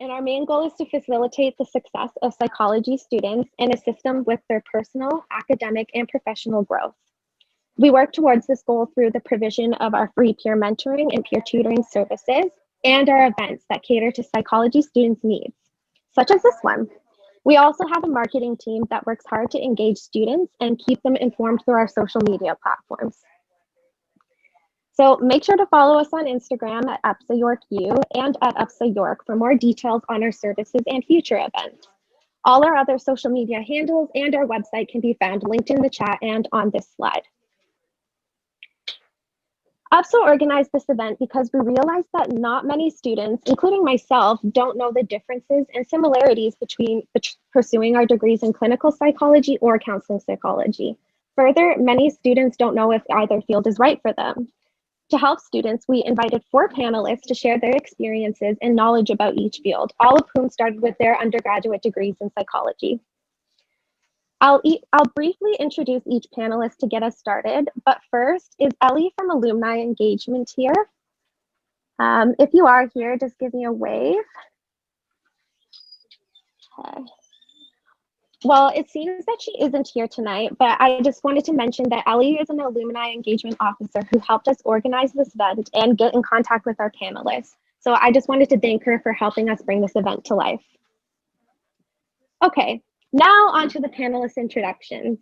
and our main goal is to facilitate the success of psychology students and assist them with their personal, academic, and professional growth. We work towards this goal through the provision of our free peer mentoring and peer tutoring services and our events that cater to psychology students' needs, such as this one. We also have a marketing team that works hard to engage students and keep them informed through our social media platforms. So make sure to follow us on Instagram at UPSA York U and at UPSA York for more details on our services and future events. All our other social media handles and our website can be found linked in the chat and on this slide. UPSA organized this event because we realized that not many students, including myself, don't know the differences and similarities between pursuing our degrees in clinical psychology or counseling psychology. Further, many students don't know if either field is right for them. To help students, we invited 4 panelists to share their experiences and knowledge about each field, all of whom started with their undergraduate degrees in psychology. I'll briefly introduce each panelist to get us started, but first, is Ellie from Alumni Engagement here? If you are here, just give me a wave. Okay. Well, it seems that she isn't here tonight, but I just wanted to mention that Ellie is an Alumni Engagement Officer who helped us organize this event and get in contact with our panelists. So I just wanted to thank her for helping us bring this event to life. Okay. Now on to the panelist introductions.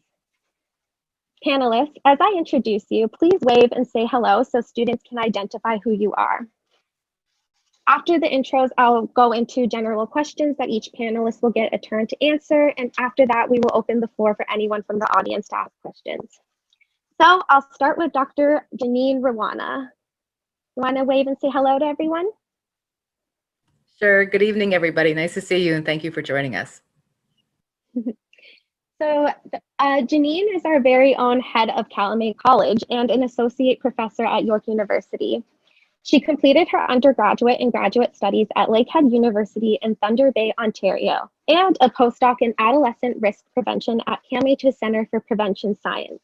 Panelists, as I introduce you, please wave and say hello so students can identify who you are. After the intros, I'll go into general questions that each panelist will get a turn to answer, and after that, we will open the floor for anyone from the audience to ask questions. So I'll start with Dr. Jennine Rawana. You want to wave and say hello to everyone? Sure. Good evening, everybody. Nice to see you, and thank you for joining us. So Jennine is our very own head of Calumet College and an associate professor at York University. She completed her undergraduate and graduate studies at Lakehead University in Thunder Bay, Ontario, and a postdoc in adolescent risk prevention at CAMHS Center for Prevention Science.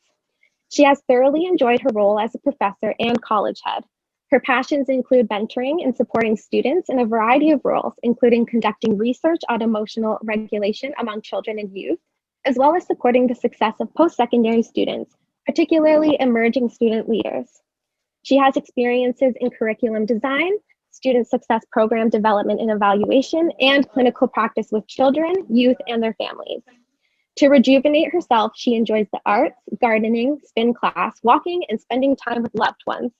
She has thoroughly enjoyed her role as a professor and college head. Her passions include mentoring and supporting students in a variety of roles, including conducting research on emotional regulation among children and youth, as well as supporting the success of post-secondary students, particularly emerging student leaders. She has experiences in curriculum design, student success program development and evaluation, and clinical practice with children, youth, and their families. To rejuvenate herself, she enjoys the arts, gardening, spin class, walking, and spending time with loved ones.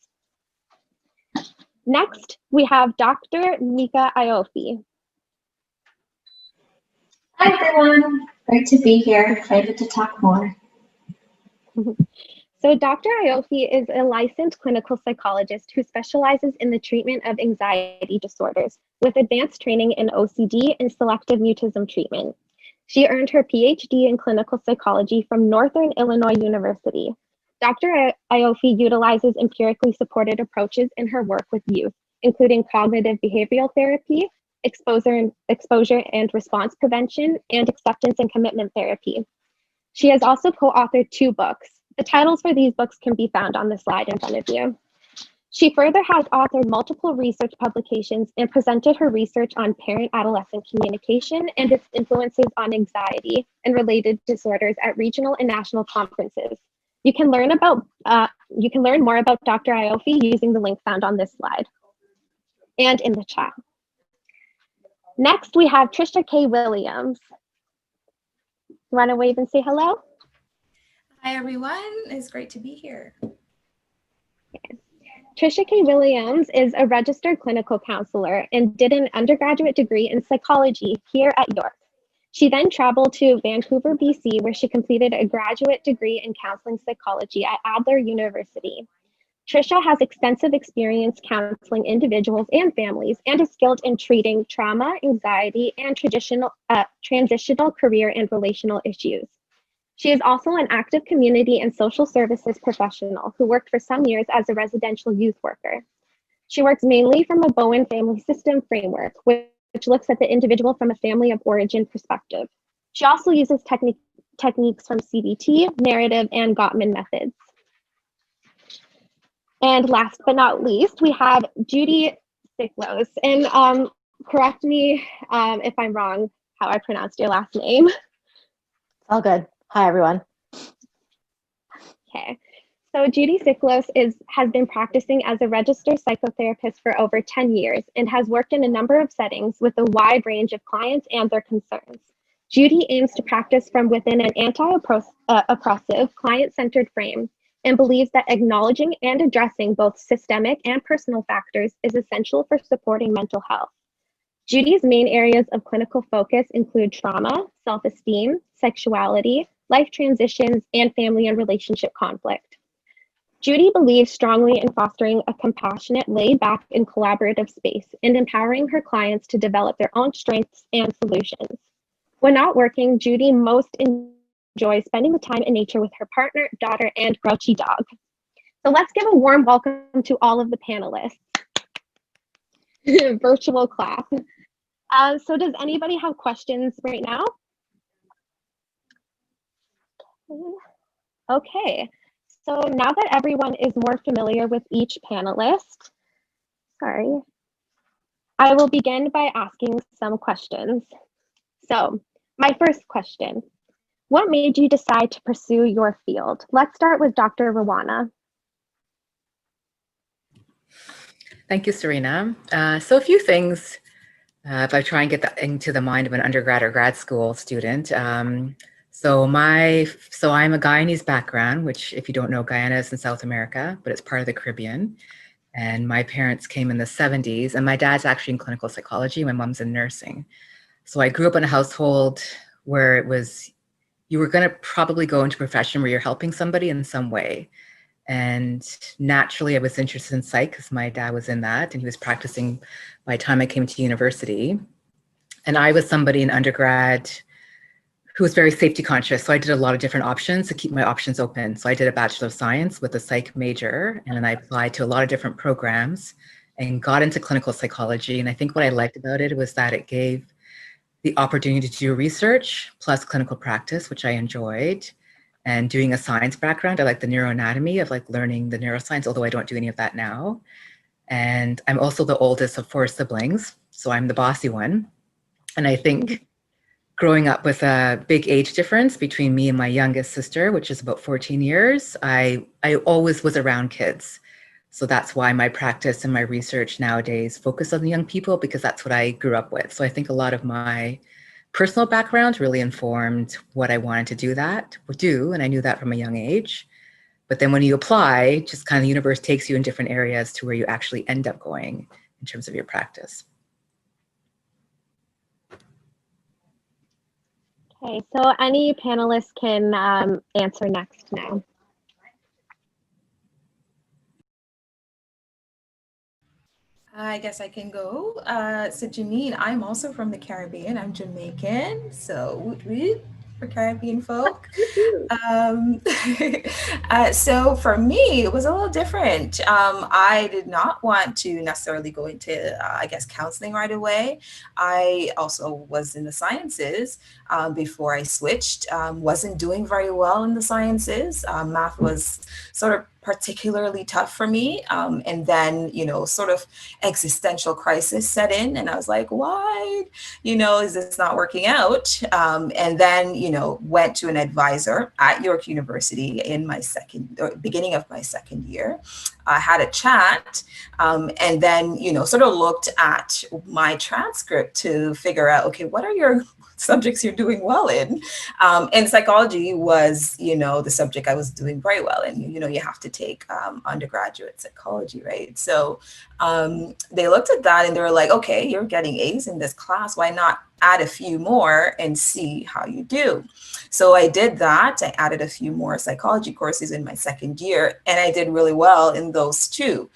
Next, we have Dr. Micah Ioffe. Hi, everyone. Great to be here. Excited to talk more. So Dr. Ioffe is a licensed clinical psychologist who specializes in the treatment of anxiety disorders with advanced training in OCD and selective mutism treatment. She earned her PhD in clinical psychology from Northern Illinois University. Dr. Ioffe utilizes empirically supported approaches in her work with youth, including cognitive behavioral therapy, exposure and response prevention, and acceptance and commitment therapy. She has also co-authored 2 books. The titles for these books can be found on the slide in front of you. She further has authored multiple research publications and presented her research on parent-adolescent communication and its influences on anxiety and related disorders at regional and national conferences. You can learn more about Dr. Ioffe using the link found on this slide and in the chat. Next, we have Trisha-Kay Williams. You want to wave and say hello? Hi, everyone. It's great to be here. Okay. Tricia-Kay Williams is a registered clinical counselor and did an undergraduate degree in psychology here at York. She then traveled to Vancouver, BC, where she completed a graduate degree in counseling psychology at Adler University. Tricia has extensive experience counseling individuals and families and is skilled in treating trauma, anxiety, and transitional career and relational issues. She is also an active community and social services professional who worked for some years as a residential youth worker. She works mainly from a Bowen family system framework, which looks at the individual from a family of origin perspective. She also uses techniques from CBT, narrative, and Gottman methods. And last but not least, we have Judi Siklos. And correct me if I'm wrong how I pronounced your last name. All good. Hi, everyone. Okay. So Judi Siklos has been practicing as a registered psychotherapist for over 10 years and has worked in a number of settings with a wide range of clients and their concerns. Judi aims to practice from within an anti-oppressive, client-centered frame and believes that acknowledging and addressing both systemic and personal factors is essential for supporting mental health. Judi's main areas of clinical focus include trauma, self-esteem, sexuality, life transitions, and family and relationship conflict. Judi believes strongly in fostering a compassionate, laid-back, and collaborative space and empowering her clients to develop their own strengths and solutions. When not working, Judi most enjoys spending the time in nature with her partner, daughter, and grouchy dog. So let's give a warm welcome to all of the panelists. Virtual clap. So does anybody have questions right now? Okay. So now that everyone is more familiar with each panelist, I will begin by asking some questions. So my first question, what made you decide to pursue your field? Let's start with Dr. Rawana. Thank you, Serena. So a few things, if I try and get that into the mind of an undergrad or grad school student. So I'm a Guyanese background, which if you don't know, Guyana is in South America, but it's part of the Caribbean. And my parents came in the 70s, and my dad's actually in clinical psychology. My mom's in nursing. So I grew up in a household where it was, you were going to probably go into a profession where you're helping somebody in some way. And naturally, I was interested in psych because my dad was in that, and he was practicing by the time I came to university. And I was somebody in undergrad who was very safety conscious. So I did a lot of different options to keep my options open. So I did a Bachelor of Science with a psych major, and then I applied to a lot of different programs and got into clinical psychology. And I think what I liked about it was that it gave the opportunity to do research plus clinical practice, which I enjoyed. And doing a science background, I like the neuroanatomy of like learning the neuroscience, although I don't do any of that now. And I'm also the oldest of 4 siblings, so I'm the bossy one. And I think growing up with a big age difference between me and my youngest sister, which is about 14 years, I always was around kids. So that's why my practice and my research nowadays focus on the young people, because that's what I grew up with. So I think a lot of my personal background really informed what I wanted to do, and I knew that from a young age. But then when you apply, just kind of the universe takes you in different areas to where you actually end up going in terms of your practice. Okay, so any panelists can answer next now. I guess I can go. So Jennine, I'm also from the Caribbean. I'm Jamaican, so woot woot for Caribbean folk. So for me, it was a little different. I did not want to necessarily go into, I guess, counseling right away. I also was in the sciences before I switched. Wasn't doing very well in the sciences. Math was sort of particularly tough for me. And then, sort of existential crisis set in. And I was like, why, is this not working out? And then, went to an advisor at York University in my beginning of my second year. I had a chat and then, sort of looked at my transcript to figure out, okay, what are your subjects you're doing well in? And psychology was, the subject I was doing very well in. You have to take undergraduate psychology, right? So they looked at that and they were like, okay, you're getting A's in this class. Why not add a few more and see how you do? So I did that. I added a few more psychology courses in my second year, and I did really well in those too.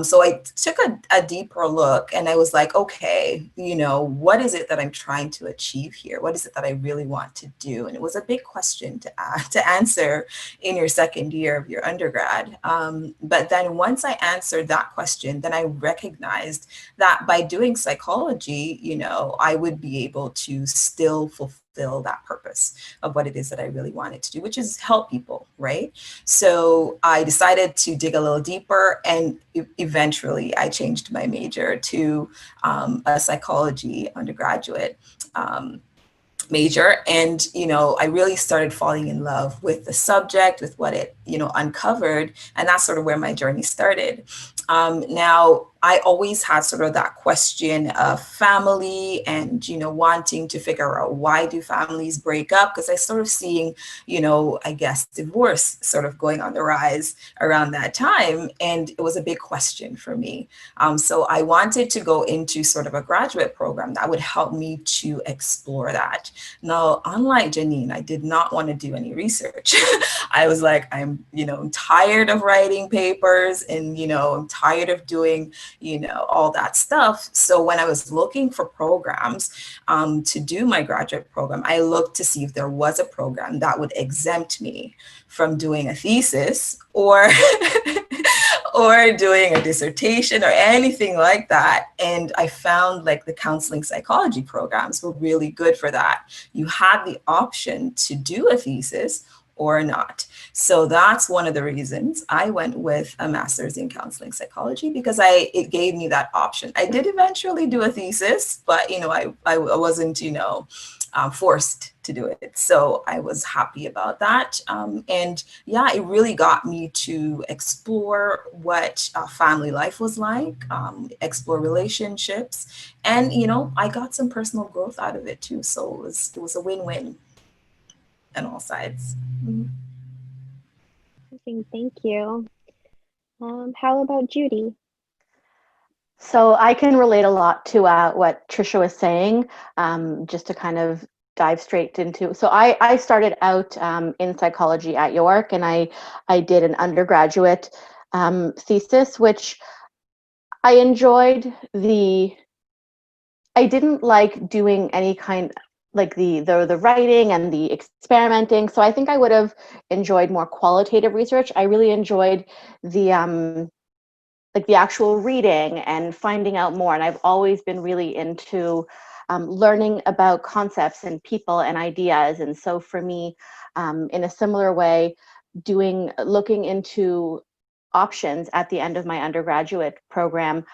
So I took a deeper look and I was like, okay, what is it that I'm trying to achieve here? What is it that I really want to do? And it was a big question to answer in your second year of your undergrad. But then once I answered that question, then I recognized that by doing psychology, I would be able to still fulfill fulfill that purpose of what it is that I really wanted to do, which is help people, right? So I decided to dig a little deeper, and eventually I changed my major to a psychology undergraduate major. And, I really started falling in love with the subject, with what it, uncovered. And that's sort of where my journey started. Now, I always had sort of that question of family and, wanting to figure out why do families break up? Because I started seeing, I guess, divorce sort of going on the rise around that time. And it was a big question for me. So I wanted to go into sort of a graduate program that would help me to explore that. Now, unlike Jennine, I did not want to do any research. I was like, I'm tired of writing papers, and, I'm tired of doing, all that stuff. So when I was looking for programs to do my graduate program, I looked to see if there was a program that would exempt me from doing a thesis or or doing a dissertation or anything like that. And I found like the counseling psychology programs were really good for that. You had the option to do a thesis or not. So that's one of the reasons I went with a master's in counseling psychology, because it gave me that option. I did eventually do a thesis, but I wasn't forced to do it. So I was happy about that. And yeah, it really got me to explore what family life was like, explore relationships, and I got some personal growth out of it too. So it was a win-win on all sides. Thank you. How about Judi? So I can relate a lot to what Trisha was saying, just to kind of dive straight into. So I started out in psychology at York, and I did an undergraduate thesis, which I enjoyed. I didn't like doing any kind, like the writing and the experimenting. So I think I would have enjoyed more qualitative research. I really enjoyed the like the actual reading and finding out more. And I've always been really into learning about concepts and people and ideas. And so for me, in a similar way, looking into options at the end of my undergraduate program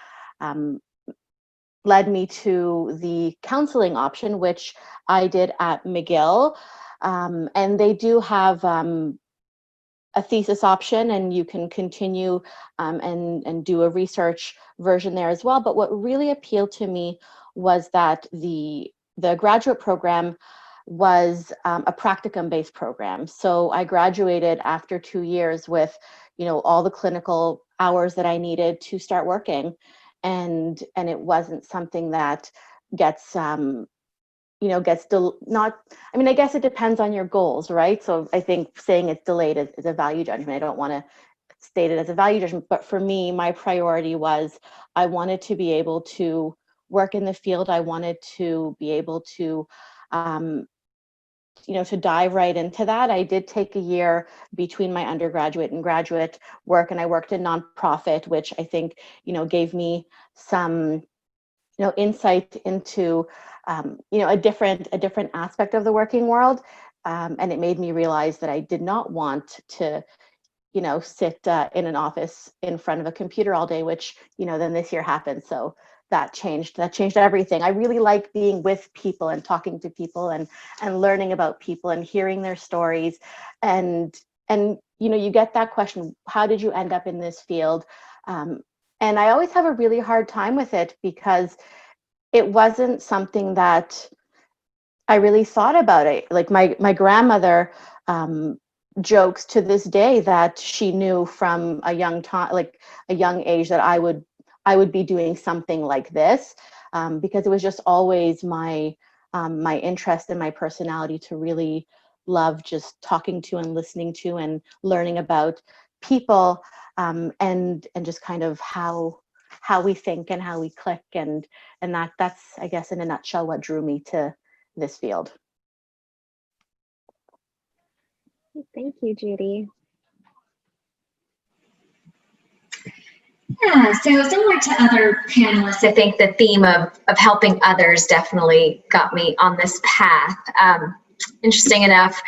led me to the counseling option, which I did at McGill. And they do have a thesis option, and you can continue and do a research version there as well. But what really appealed to me was that the graduate program was a practicum-based program. So I graduated after 2 years with, all the clinical hours that I needed to start working, and it wasn't something that gets not, I mean, I guess it depends on your goals, right? So I think saying it's delayed is a value judgment. I don't want to state it as a value judgment, but for me, my priority was I wanted to be able to work in the field. I wanted to be able to, to dive right into that. I did take a year between my undergraduate and graduate work, and I worked in nonprofit, which I think, gave me some, insight into, a different aspect of the working world. And it made me realize that I did not want to, sit in an office in front of a computer all day, which, then this year happened. So that changed everything. I really like being with people and talking to people and learning about people and hearing their stories. And you get that question, how did you end up in this field? And I always have a really hard time with it, because it wasn't something that I really thought about it. Like my grandmother jokes to this day that she knew from a young time, like a young age, that I would be doing something like this, because it was just always my interest and my personality to really love just talking to and listening to and learning about people, and just kind of how we think and how we click, and that's, I guess, in a nutshell, what drew me to this field. Thank you, Judi. Yeah, so similar to other panelists, I think the theme of helping others definitely got me on this path. Interesting enough,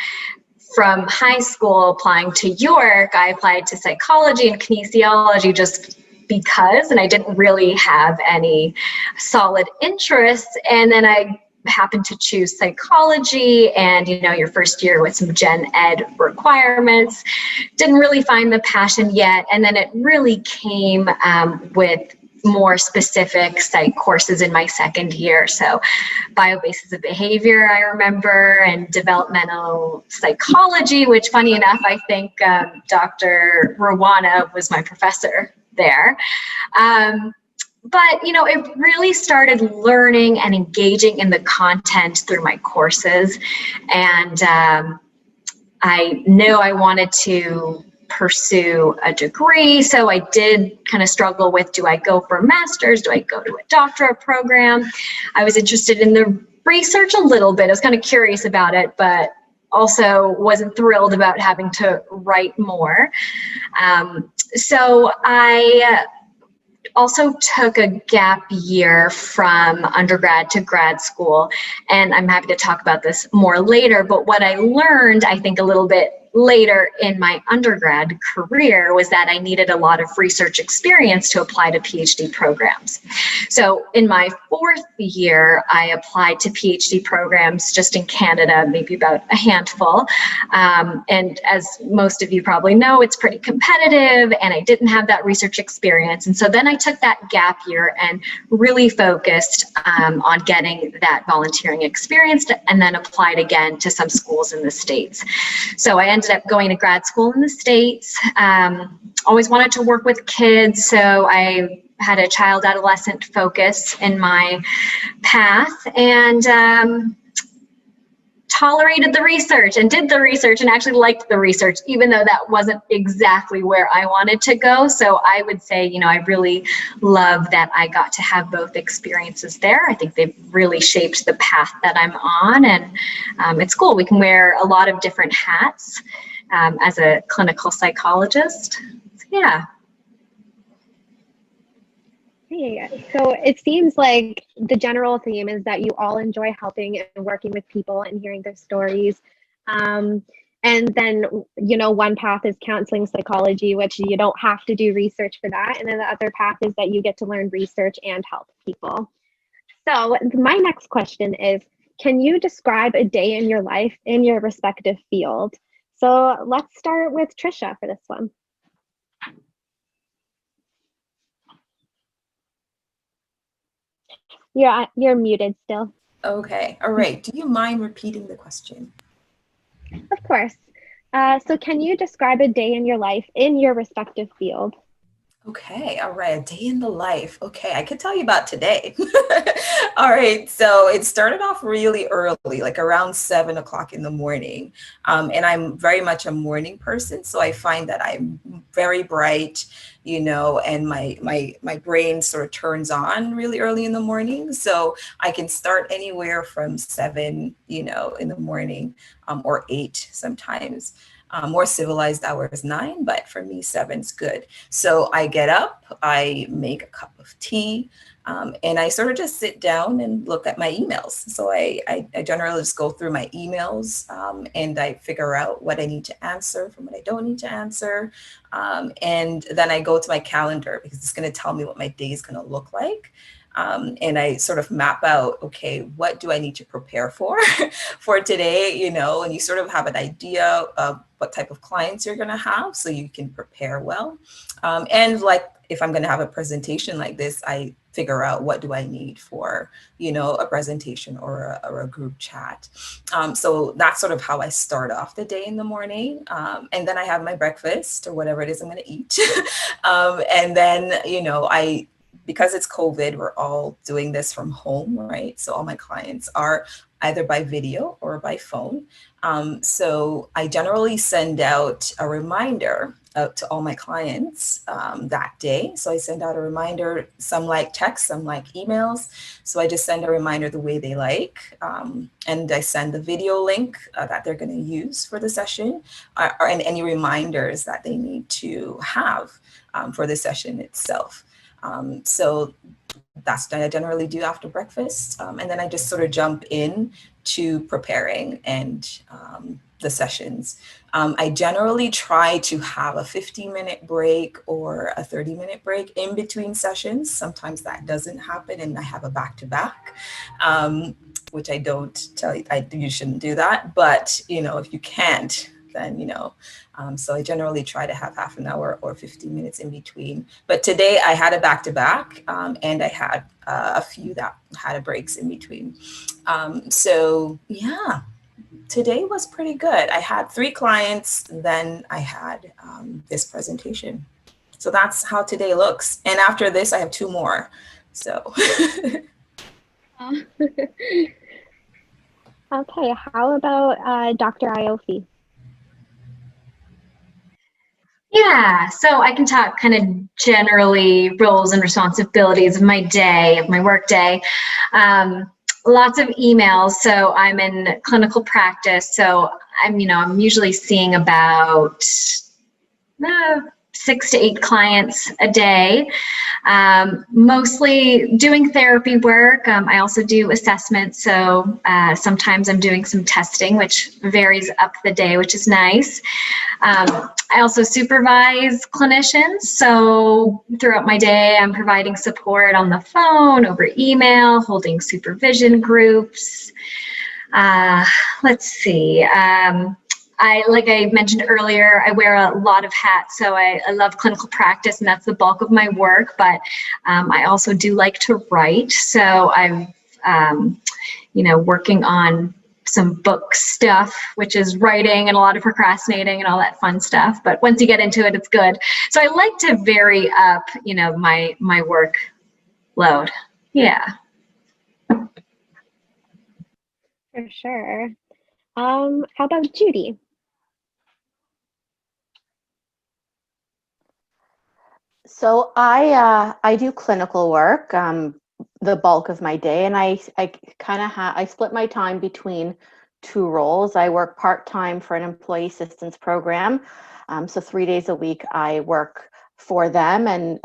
from high school applying to York, I applied to psychology and kinesiology just because, and I didn't really have any solid interests. And then I happened to choose psychology, and your first year with some gen ed requirements, didn't really find the passion yet. And then it really came with more specific psych courses in my second year. So biobasis of behavior, I remember, and developmental psychology, which funny enough, I think Dr. Rawana was my professor there. But, it really started learning and engaging in the content through my courses. And I knew I wanted to pursue a degree. So I did kind of struggle with, do I go for a master's? Do I go to a doctorate program? I was interested in the research a little bit. I was kind of curious about it, but also wasn't thrilled about having to write more. So I also took a gap year from undergrad to grad school, and I'm happy to talk about this more later, but what I learned, I think, a little bit later in my undergrad career was that I needed a lot of research experience to apply to PhD programs. So in my fourth year, I applied to PhD programs just in Canada, maybe about a handful. And as most of you probably know, it's pretty competitive, and I didn't have that research experience. And so then I took that gap year and really focused on getting that volunteering experience, and then applied again to some schools in the States. So I ended up going to grad school in the States. Always wanted to work with kids, so I had a child adolescent focus in my path, and tolerated the research and did the research and actually liked the research, even though that wasn't exactly where I wanted to go. So I would say, I really love that I got to have both experiences there. I think they've really shaped the path that I'm on, and it's cool. We can wear a lot of different hats as a clinical psychologist. So, yeah. Yeah. So it seems like the general theme is that you all enjoy helping and working with people and hearing their stories. And then, one path is counseling psychology, which you don't have to do research for that. And then the other path is that you get to learn research and help people. So my next question is, can you describe a day in your life in your respective field? So let's start with Trisha for this one. You're muted still. Okay, all right. Do you mind repeating the question? Of course. So can you describe a day in your life in your respective field? Okay, all right, a day in the life. Okay, I could tell you about today. All right, so it started off really early, like around 7 o'clock in the morning. And I'm very much a morning person, so I find that I'm very bright, and my brain sort of turns on really early in the morning. So I can start anywhere from 7, in the morning, or 8 sometimes. More civilized hours 9, but for me 7's good. So I get up, I make a cup of tea, and I sort of just sit down and look at my emails. So I generally just go through my emails, and I figure out what I need to answer from what I don't need to answer. And then I go to my calendar because it's going to tell me what my day is going to look like. And I sort of map out, okay, what do I need to prepare for today, and you sort of have an idea of what type of clients you're going to have so you can prepare well. And like if I'm going to have a presentation like this, I figure out what do I need for, a presentation or a group chat. So that's sort of how I start off the day in the morning. And then I have my breakfast or whatever it is I'm going to eat. And then, because it's COVID, we're all doing this from home, right? So all my clients are either by video or by phone. So I generally send out a reminder to all my clients that day. So I send out a reminder, some like text, some like emails. So I just send a reminder the way they like. And I send the video link that they're going to use for the session, and any reminders that they need to have for the session itself. So that's what I generally do after breakfast. And then I just sort of jump in to preparing and the sessions. I generally try to have a 15-minute break or a 30-minute break in between sessions. Sometimes that doesn't happen and I have a back-to-back, which I don't tell you, you shouldn't do that. But, you know, if you can't, then, you know, so I generally try to have half an hour or 15 minutes in between. But today I had a back-to-back and I had a few that had breaks in between. So yeah, today was pretty good. I had 3 clients, then I had this presentation. So that's how today looks. And after this, I have 2 more. So. Okay, how about Dr. Ioffe? Yeah, so I can talk kind of generally roles and responsibilities of my day, of my work day. Lots of emails. So I'm in clinical practice. So I'm usually seeing about 6 to 8 clients a day, mostly doing therapy work. I also do assessments, so sometimes I'm doing some testing, which varies up the day, which is nice. I also supervise clinicians, so throughout my day, I'm providing support on the phone, over email, holding supervision groups. Let's see. Like I mentioned earlier, I wear a lot of hats, so I love clinical practice, and that's the bulk of my work, but I also do like to write, so I'm, working on some book stuff, which is writing and a lot of procrastinating and all that fun stuff, but once you get into it, it's good. So I like to vary up, my work load. Yeah. For sure. How about Judi? So I do clinical work the bulk of my day, and I kind of I split my time between 2 roles. I work part-time for an employee assistance program, so 3 days a week I work for them, and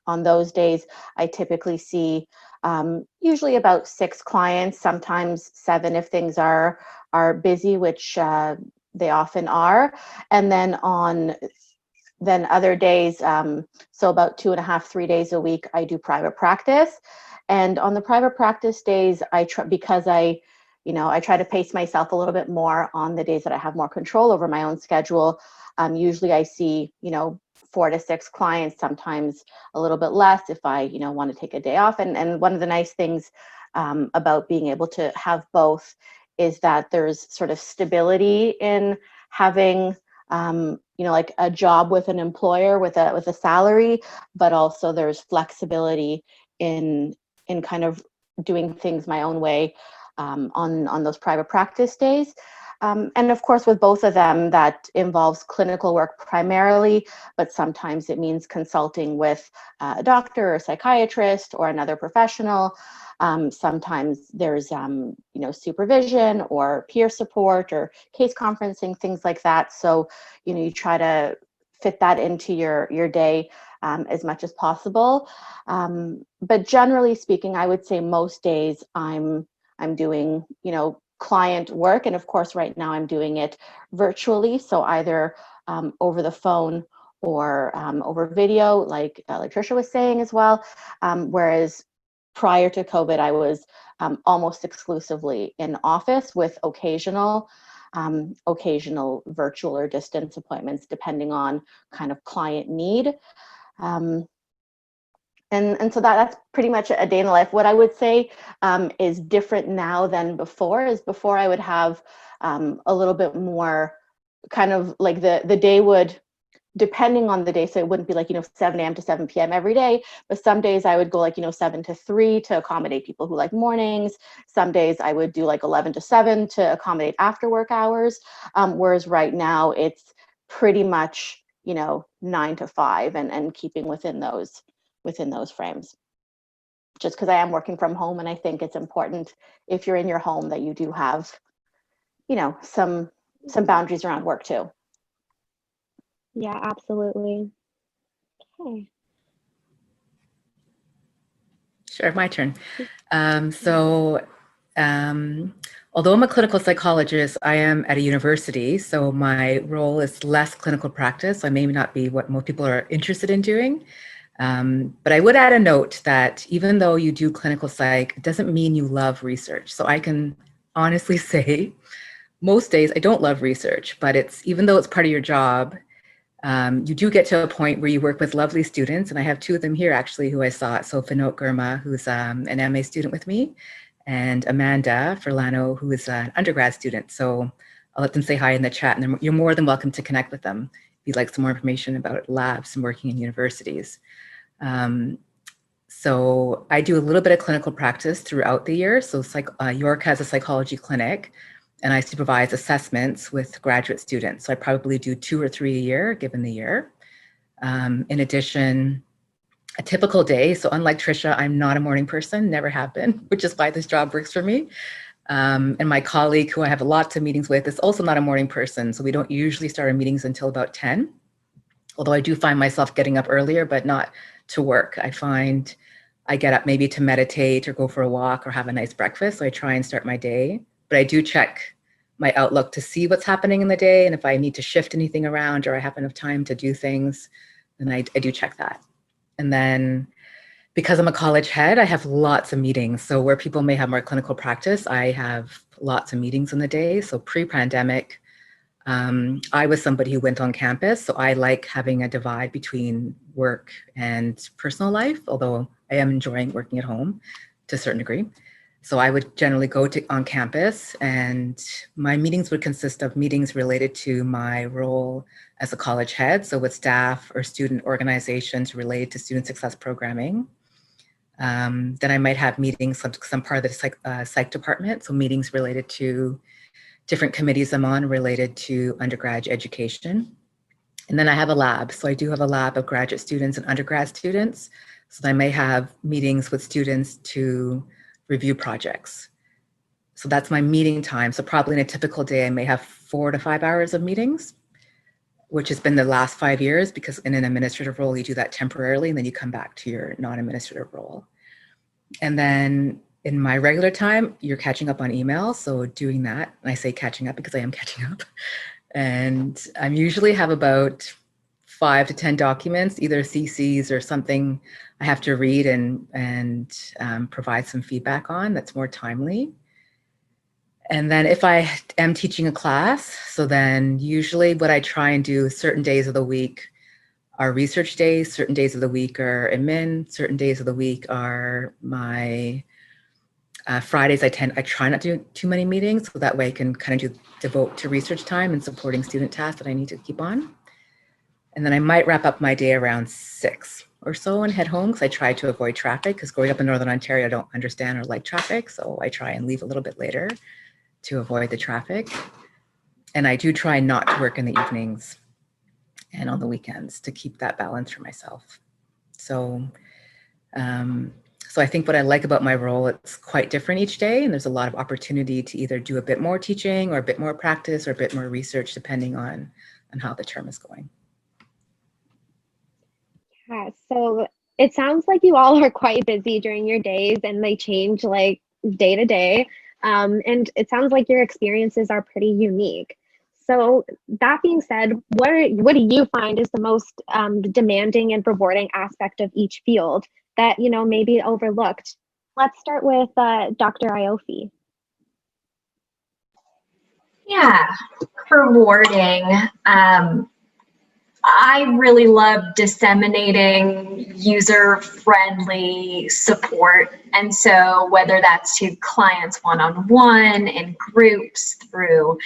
on those days I typically see usually about 6 clients, sometimes 7 if things are busy, which they often are, and then other days, so about 2.5, 3 days a week, I do private practice. And on the private practice days, because I try to pace myself a little bit more on the days that I have more control over my own schedule. Usually I see, 4 to 6 clients, sometimes a little bit less if I, want to take a day off. And one of the nice things about being able to have both is that there's sort of stability in having like a job with an employer with a salary, but also there's flexibility in kind of doing things my own way on those private practice days. And of course, with both of them, that involves clinical work primarily, but sometimes it means consulting with a doctor or a psychiatrist or another professional. Sometimes there's, supervision or peer support or case conferencing, things like that. So, you try to fit that into your day as much as possible. But generally speaking, I would say most days I'm doing, client work. And of course, right now I'm doing it virtually. So either over the phone or over video, like Tricia was saying as well. Whereas prior to COVID, I was almost exclusively in office with occasional virtual or distance appointments, depending on kind of client need. And so that's pretty much a day in the life. What I would say is different now than before is before I would have a little bit more kind of like the day would, depending on the day, so it wouldn't be like, 7 a.m. to 7 p.m. every day, but some days I would go like, 7 to 3 to accommodate people who like mornings. Some days I would do like 11 to 7 to accommodate after work hours. Whereas right now it's pretty much, 9 to 5 and keeping within those frames. Just because I am working from home, and I think it's important if you're in your home that you do have, some boundaries around work too. Yeah, absolutely. Okay. Sure, my turn. Although I'm a clinical psychologist, I am at a university, so my role is less clinical practice. I may not be what most people are interested in doing. But I would add a note that even though you do clinical psych, it doesn't mean you love research. So I can honestly say most days I don't love research, but even though it's part of your job, you do get to a point where you work with lovely students. And I have two of them here actually who I saw. So Fanot Gurma, who's an MA student with me, and Amanda Furlano, who is an undergrad student. So I'll let them say hi in the chat, and you're more than welcome to connect with them if you'd like some more information about labs and working in universities. So I do a little bit of clinical practice throughout the year. So York has a psychology clinic, and I supervise assessments with graduate students. So I probably do 2 or 3 a year, given the year. In addition, a typical day, so unlike Tricia, I'm not a morning person, never have been, which is why this job works for me. And my colleague, who I have lots of meetings with, is also not a morning person. So we don't usually start our meetings until about 10. Although I do find myself getting up earlier, but not to work. I find I get up maybe to meditate or go for a walk or have a nice breakfast. So I try and start my day, but I do check my Outlook to see what's happening in the day. And if I need to shift anything around or I have enough time to do things, then I do check that. And then because I'm a college head, I have lots of meetings. So where people may have more clinical practice, I have lots of meetings in the day. So pre-pandemic, I was somebody who went on campus. So I like having a divide between work and personal life, although I am enjoying working at home to a certain degree. So I would generally go on campus, and my meetings would consist of meetings related to my role as a college head. So with staff or student organizations related to student success programming. Then I might have meetings, some part of the psych department. So meetings related to different committees I'm on related to undergrad education. And then I have a lab. So I do have a lab of graduate students and undergrad students. So I may have meetings with students to review projects. So that's my meeting time. So probably in a typical day, I may have 4 to 5 hours of meetings, which has been the last 5 years, because in an administrative role, you do that temporarily and then you come back to your non-administrative role. And then in my regular time, you're catching up on emails. So doing that, and I say catching up because I am catching up. And I usually have about 5 to 10 documents, either CCs or something I have to read and provide some feedback on that's more timely. And then if I am teaching a class, so then usually what I try and do certain days of the week are research days, certain days of the week are admin, certain days of the week are my Fridays. I try not to do too many meetings, so that way I can kind of devote to research time and supporting student tasks that I need to keep on. And then I might wrap up my day around 6 or so and head home, because I try to avoid traffic, because growing up in Northern Ontario, I don't understand or like traffic. So I try and leave a little bit later to avoid the traffic. And I do try not to work in the evenings and on the weekends to keep that balance for myself. So, so I think what I like about my role, it's quite different each day. And there's a lot of opportunity to either do a bit more teaching or a bit more practice or a bit more research, depending on how the term is going. Yeah, so it sounds like you all are quite busy during your days and they change like day to day. And it sounds like your experiences are pretty unique. So that being said, what do you find is the most demanding and rewarding aspect of each field that, you know, may be overlooked? Let's start with Dr. Ioffe. Yeah, rewarding. I really love disseminating user-friendly support. And so whether that's to clients one-on-one, in groups, through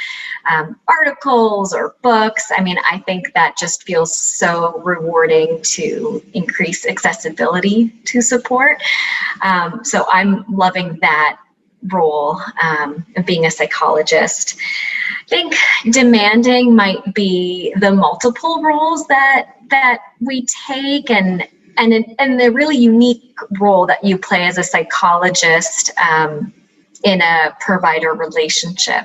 articles or books, I mean, I think that just feels so rewarding to increase accessibility to support. So I'm loving that role of being a psychologist. I think demanding might be the multiple roles that we take, and the really unique role that you play as a psychologist in a provider relationship.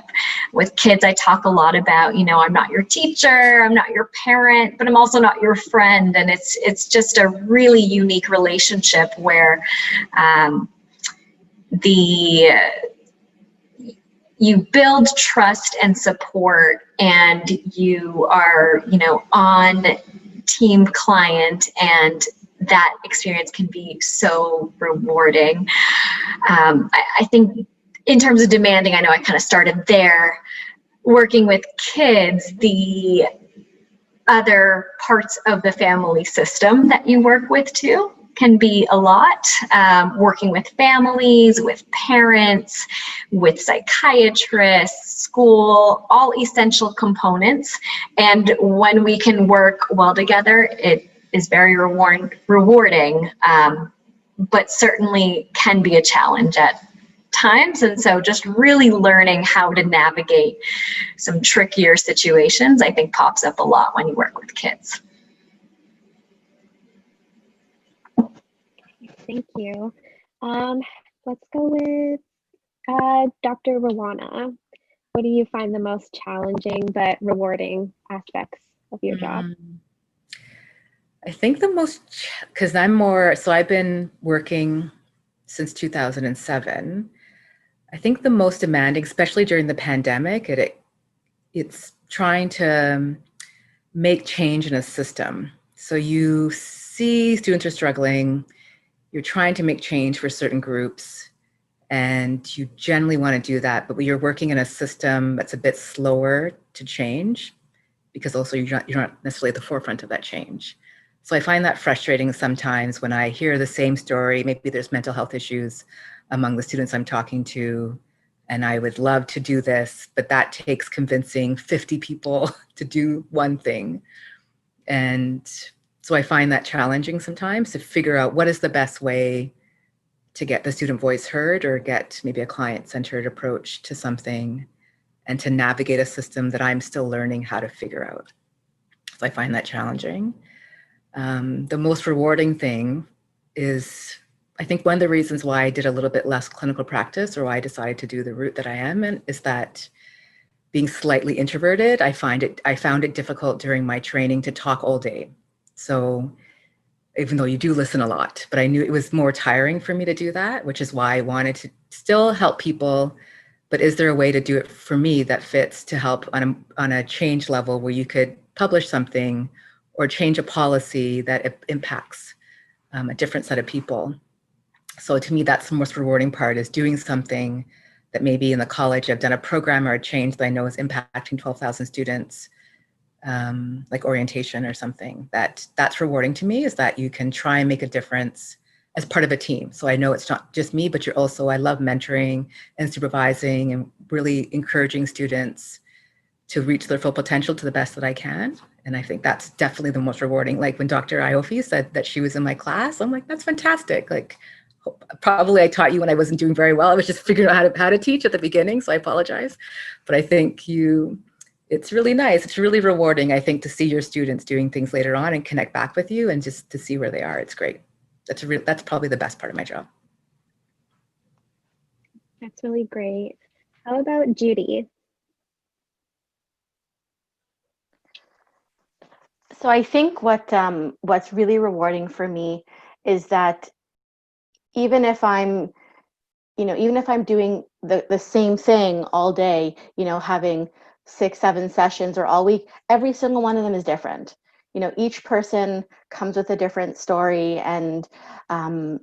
With kids, I talk a lot about, I'm not your teacher, I'm not your parent, but I'm also not your friend. And it's just a really unique relationship where you build trust and support, and you are, on team client, and that experience can be so rewarding. I think in terms of demanding, I know I kind of started there. Working with kids, the other parts of the family system that you work with too can be a lot. Working with families, with parents, with psychiatrists, school, all essential components. And when we can work well together, it is very rewarding, but certainly can be a challenge at times. And so just really learning how to navigate some trickier situations, I think, pops up a lot when you work with kids. Thank you. Let's go with Dr. Rawana. What do you find the most challenging but rewarding aspects of your job? I think the most, because I've been working since 2007. I think the most demanding, especially during the pandemic, it's trying to make change in a system. So you see students are struggling, you're trying to make change for certain groups, and you generally want to do that, but you're working in a system that's a bit slower to change, because also you're not necessarily at the forefront of that change. So I find that frustrating sometimes when I hear the same story. Maybe there's mental health issues among the students I'm talking to, and I would love to do this, but that takes convincing 50 people to do one thing. And so I find that challenging sometimes to figure out what is the best way to get the student voice heard, or get maybe a client-centered approach to something, and to navigate a system that I'm still learning how to figure out. So I find that challenging. The most rewarding thing is, I think one of the reasons why I did a little bit less clinical practice, or why I decided to do the route that I am in, is that being slightly introverted, I found it difficult during my training to talk all day. So even though you do listen a lot, but I knew it was more tiring for me to do that, which is why I wanted to still help people. But is there a way to do it for me that fits to help on a change level, where you could publish something or change a policy that impacts a different set of people? So to me, that's the most rewarding part, is doing something that maybe in the college I've done a program or a change that I know is impacting 12,000 students, like orientation or something. That's rewarding to me, is that you can try and make a difference as part of a team. So I know it's not just me, but I love mentoring and supervising and really encouraging students to reach their full potential to the best that I can. And I think that's definitely the most rewarding. Like when Dr. Ioffe said that she was in my class, I'm like, that's fantastic. Like, probably I taught you when I wasn't doing very well. I was just figuring out how to teach at the beginning, so I apologize. But I think it's really nice. It's really rewarding, I think, to see your students doing things later on and connect back with you, and just to see where they are. It's great. That's probably the best part of my job. That's really great. How about Judi? So I think what's really rewarding for me is that even if I'm doing the same thing all day, having 6-7 sessions or all week, every single one of them is different. Each person comes with a different story, and has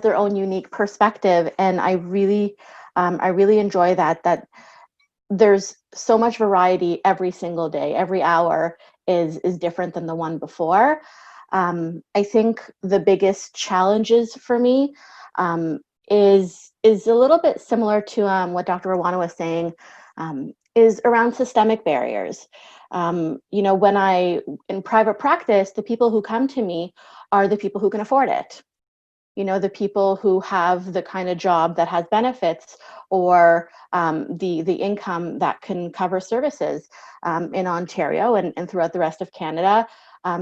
their own unique perspective. And I really enjoy that there's so much variety every single day. Every hour is different than the one before. I think the biggest challenges for me is a little bit similar to what Dr. Rawana was saying, is around systemic barriers. When in private practice, the people who come to me are the people who can afford it. The people who have the kind of job that has benefits, or the income that can cover services in Ontario and throughout the rest of Canada.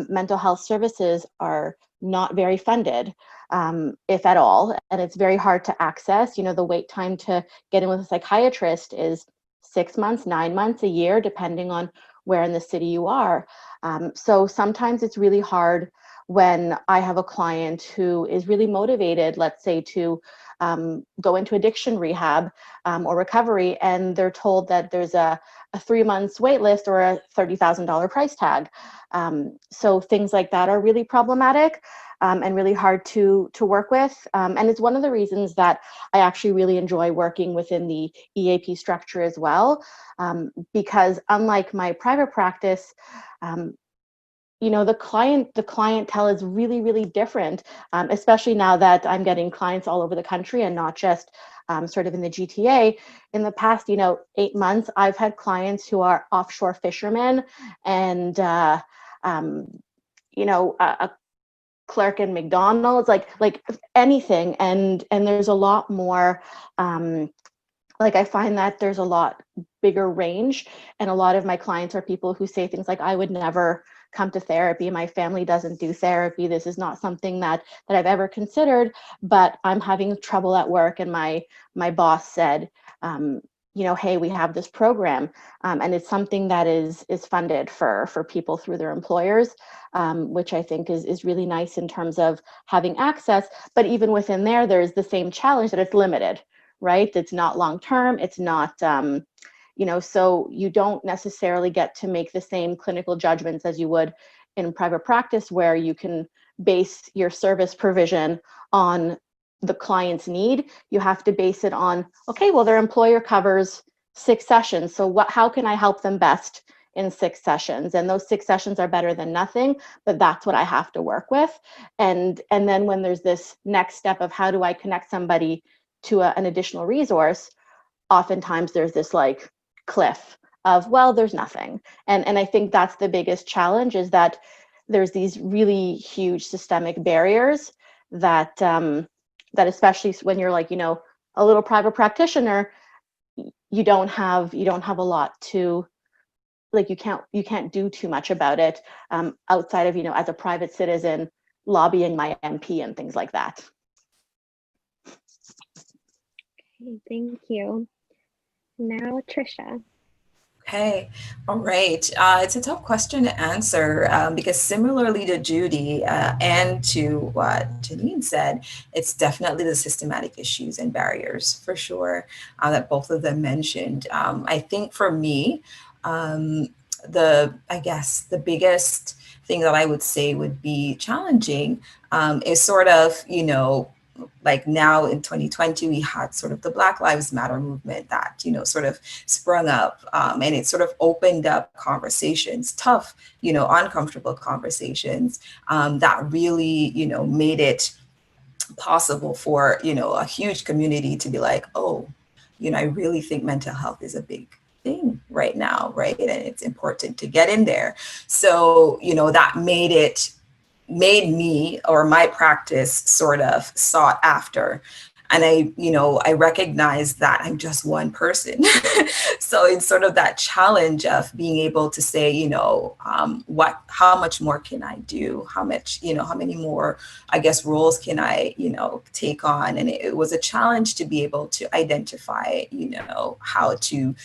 mental health services are not very funded, if at all, and it's very hard to access. You know, the wait time to get in with a psychiatrist is 6 months, 9 months, a year, depending on where in the city you are. So sometimes it's really hard when I have a client who is really motivated, let's say, to go into addiction rehab or recovery, and they're told that there's a 3 months wait list or a $30,000 price tag. So things like that are really problematic and really hard to work with. And it's one of the reasons that I actually really enjoy working within the EAP structure as well, because unlike my private practice, you know, the clientele is really, really different, especially now that I'm getting clients all over the country and not just sort of in the GTA. In the past, 8 months, I've had clients who are offshore fishermen and, a clerk in McDonald's, like anything. And there's a lot more, I find that there's a lot bigger range. And a lot of my clients are people who say things like, I would never come to therapy. My family doesn't do therapy. This is not something that I've ever considered, but I'm having trouble at work. And my boss said, hey, we have this program. And it's something that is funded for people through their employers, which I think is really nice in terms of having access. But even within there's the same challenge that it's limited, right? It's not long-term. It's not, so you don't necessarily get to make the same clinical judgments as you would in private practice, where you can base your service provision on the client's need. You have to base it on, okay, well, their employer covers 6 sessions. So how can I help them best in 6 sessions? And those 6 sessions are better than nothing, but that's what I have to work with. And then when there's this next step of how do I connect somebody to an additional resource, oftentimes there's this cliff of, well, there's nothing. And I think that's the biggest challenge, is that there's these really huge systemic barriers that especially when you're a little private practitioner, you don't have a lot to, you can't do too much about it outside of, as a private citizen, lobbying my MP and things like that. Okay, thank you. Now, Tricia. Okay, all right. It's a tough question to answer because similarly to Judi and to what Jennine said, it's definitely the systematic issues and barriers for sure that both of them mentioned. I think for me, the biggest thing that I would say would be challenging is sort of, like now in 2020, we had sort of the Black Lives Matter movement that, sort of sprung up and it sort of opened up conversations, tough, uncomfortable conversations that really, made it possible for, a huge community to be like, oh, I really think mental health is a big thing right now, right? And it's important to get in there. So, that made me or my practice sort of sought after. And I recognize that I'm just one person. So it's sort of that challenge of being able to say, how much more can I do? How many more, roles can I, take on? And it was a challenge to be able to identify, how to,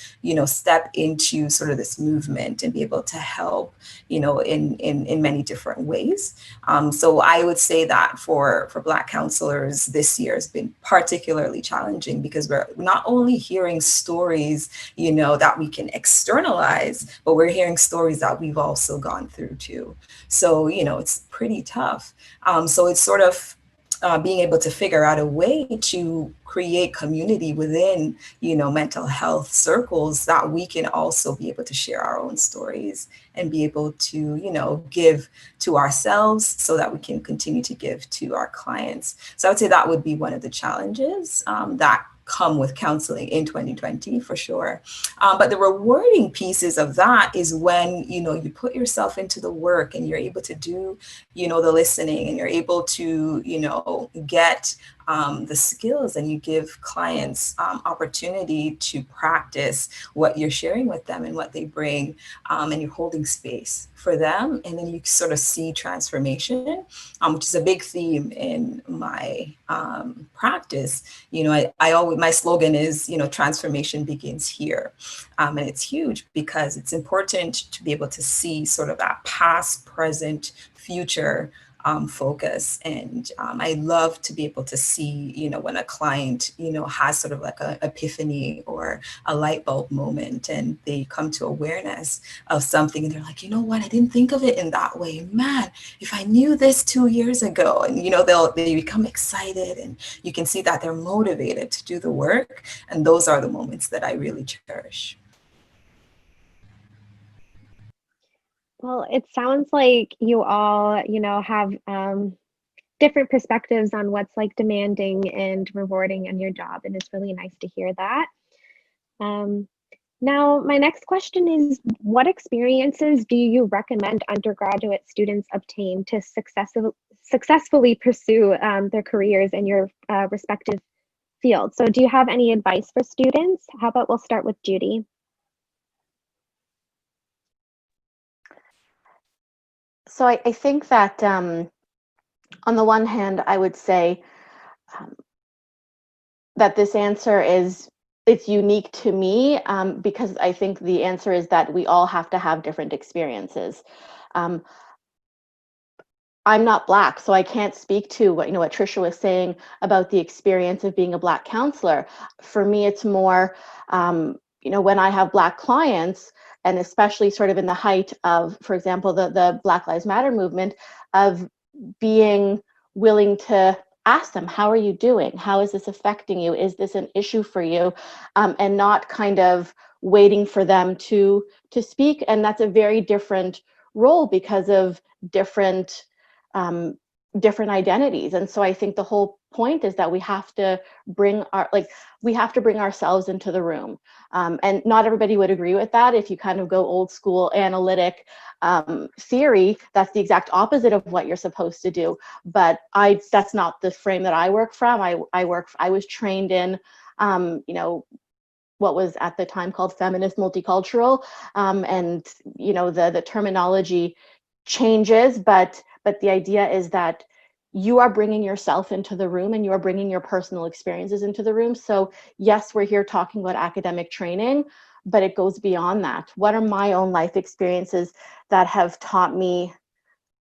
step into sort of this movement and be able to help, in many different ways. So I would say that for Black counselors, this year has been particularly challenging because we're not only hearing stories, that we can externalize, but we're hearing stories that we've also gone through too. So, it's pretty tough. So it's sort of being able to figure out a way to create community within, mental health circles that we can also be able to share our own stories and be able to, give to ourselves so that we can continue to give to our clients. So I would say that would be one of the challenges that come with counseling in 2020 for sure. But the rewarding pieces of that is when, you put yourself into the work and you're able to do, the listening and you're able to, get the skills, and you give clients opportunity to practice what you're sharing with them and what they bring, and you're holding space for them. And then you sort of see transformation, which is a big theme in my practice. You know, I always, my slogan is, you know, transformation begins here. And it's huge because it's important to be able to see sort of that past, present, future focus. And I love to be able to see, you know, when a client, you know, has sort of like an epiphany or a light bulb moment, and they come to awareness of something, and they're like, you know what, I didn't think of it in that way. Man, if I knew this 2 years ago, and, you know, they become excited, and you can see that they're motivated to do the work. And those are the moments that I really cherish. Well, it sounds like you all, you know, have different perspectives on what's like demanding and rewarding in your job, and it's really nice to hear that. Now, my next question is, what experiences do you recommend undergraduate students obtain to successfully pursue their careers in your respective fields? So do you have any advice for students? How about we'll start with Judi? So I think that on the one hand, I would say that this answer it's unique to me, because I think the answer is that we all have to have different experiences. I'm not Black, so I can't speak to what Tricia was saying about the experience of being a Black counselor. For me, it's more, when I have Black clients, and especially sort of in the height of, for example, the Black Lives Matter movement, of being willing to ask them, how are you doing? How is this affecting you? Is this an issue for you? And not kind of waiting for them to speak. And that's a very different role because of different identities. And so I think the whole point is that we have to bring ourselves into the room. And not everybody would agree with that. If you kind of go old school analytic theory, that's the exact opposite of what you're supposed to do. But that's not the frame that I work from. I was trained in, what was at the time called feminist multicultural, and the terminology changes, but the idea is that you are bringing yourself into the room, and you are bringing your personal experiences into the room. So yes, we're here talking about academic training, but it goes beyond that. What are my own life experiences that have taught me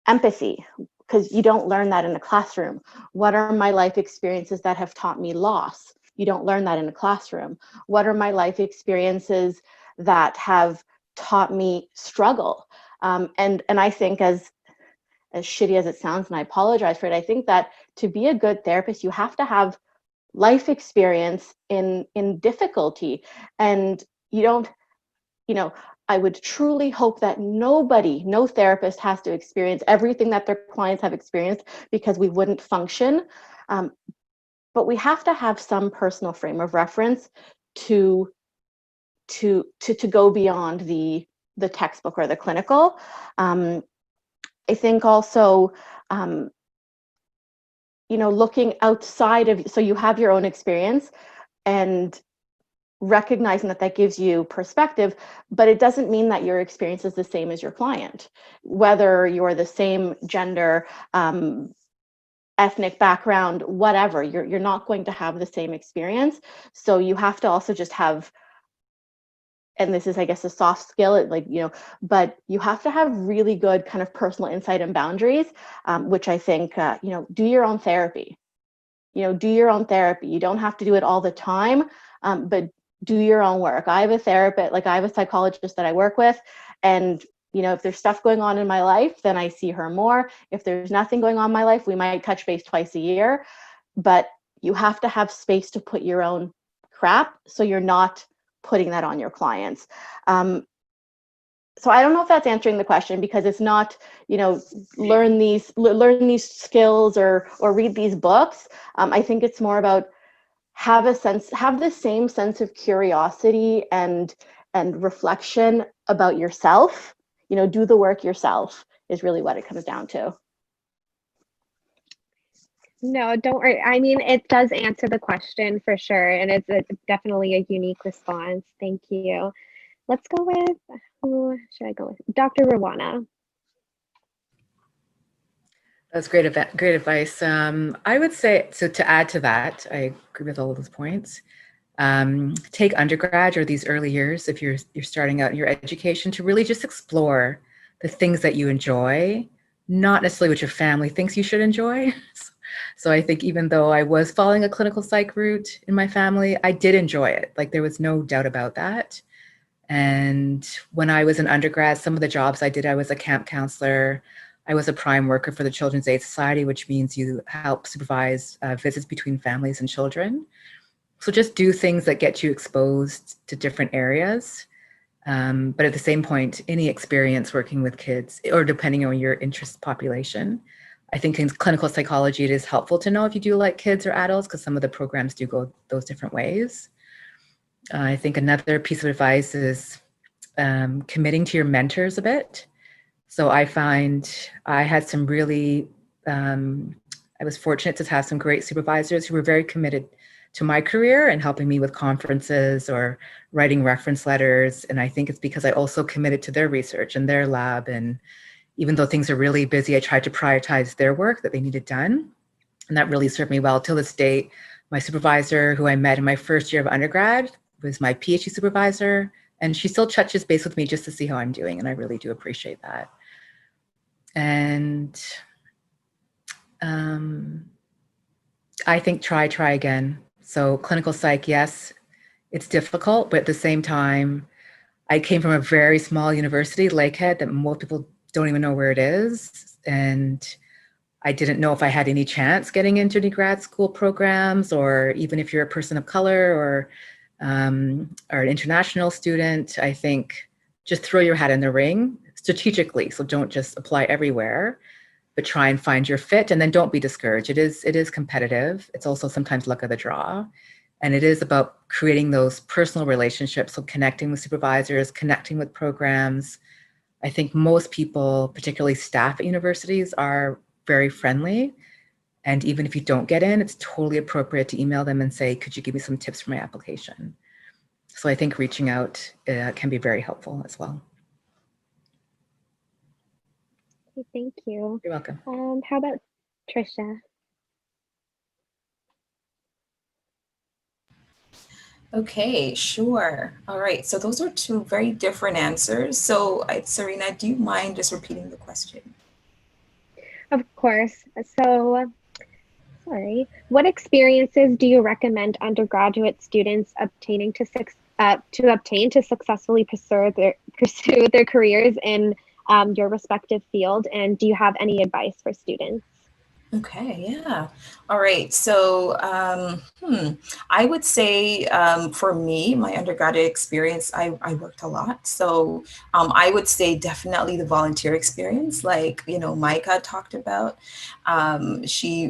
empathy? Because you don't learn that in a classroom. What are my life experiences that have taught me loss? You don't learn that in a classroom. What are my life experiences that have taught me struggle? And I think, as shitty as it sounds, and I apologize for it, I think that to be a good therapist, you have to have life experience in difficulty. And you don't, I would truly hope that no therapist has to experience everything that their clients have experienced, because we wouldn't function. But we have to have some personal frame of reference to go beyond the textbook or the clinical. I think also, looking outside of, so you have your own experience, and recognizing that gives you perspective, but it doesn't mean that your experience is the same as your client. Whether you're the same gender, ethnic background, whatever, you're not going to have the same experience. So you have to also just have, and this is, I guess, a soft skill, but you have to have really good kind of personal insight and boundaries, which I think, do your own therapy. Do your own therapy. You don't have to do it all the time, but do your own work. I have a therapist, I have a psychologist that I work with, and if there's stuff going on in my life, then I see her more. If there's nothing going on in my life, we might touch base twice a year, but you have to have space to put your own crap, so you're not putting that on your clients. So I don't know if that's answering the question, because it's not, learn these skills or read these books. I think it's more about have the same sense of curiosity and reflection about yourself. Do the work yourself is really what it comes down to. No, don't worry. I mean, it does answer the question for sure, and it's definitely a unique response. Thank you. Let's go with, who should I go with? Dr. Rawana. That's great, great advice. I would say, so to add to that, I agree with all of those points. Take undergrad or these early years, if you're starting out in your education, to really just explore the things that you enjoy, not necessarily what your family thinks you should enjoy. So I think even though I was following a clinical psych route in my family, I did enjoy it. Like there was no doubt about that. And when I was an undergrad, some of the jobs I did, I was a camp counselor. I was a prime worker for the Children's Aid Society, which means you help supervise visits between families and children. So just do things that get you exposed to different areas. But at the same point, any experience working with kids, or depending on your interest population, I think in clinical psychology, it is helpful to know if you do like kids or adults, because some of the programs do go those different ways. I think another piece of advice is committing to your mentors a bit. So I find I had some really, I was fortunate to have some great supervisors who were very committed to my career and helping me with conferences or writing reference letters. And I think it's because I also committed to their research and their lab. And even though things are really busy, I tried to prioritize their work that they needed done. And that really served me well. Till this date, my supervisor, who I met in my first year of undergrad, was my PhD supervisor. And she still touches base with me just to see how I'm doing. And I really do appreciate that. And I think try again. So clinical psych, yes, it's difficult, but at the same time, I came from a very small university, Lakehead, that most people don't even know where it is. And I didn't know if I had any chance getting into any grad school programs, or even if you're a person of color or an international student, I think just throw your hat in the ring strategically. So don't just apply everywhere, but try and find your fit, and then don't be discouraged. It is competitive. It's also sometimes luck of the draw. And it is about creating those personal relationships. So connecting with supervisors, connecting with programs. I think most people, particularly staff at universities, are very friendly. And even if you don't get in, it's totally appropriate to email them and say, could you give me some tips for my application? So I think reaching out can be very helpful as well. Okay, thank you. You're welcome. How about Tricia? Okay, sure. All right. So those are two very different answers. So, Serena, do you mind just repeating the question? Of course. So, sorry. What experiences do you recommend undergraduate students obtain to successfully pursue their careers in your respective field? And do you have any advice for students? Okay, yeah. All right. So I would say for me, my undergraduate experience, I worked a lot. So I would say definitely the volunteer experience, like, Micah talked about. She,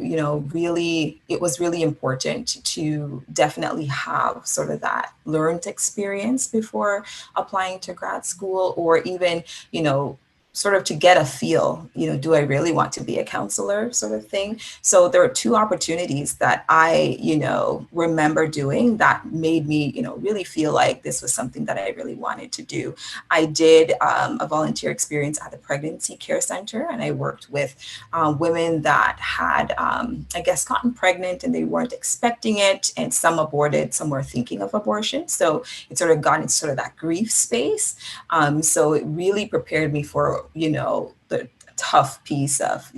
really, it was really important to definitely have sort of that learned experience before applying to grad school, or even, sort of to get a feel, do I really want to be a counselor, sort of thing. So there are two opportunities that I, remember doing that made me, really feel like this was something that I really wanted to do. I did a volunteer experience at the Pregnancy Care Center, and I worked with women that had, I guess, gotten pregnant and they weren't expecting it, and some aborted, some were thinking of abortion. So it sort of got into sort of that grief space. So it really prepared me for, the tough piece of,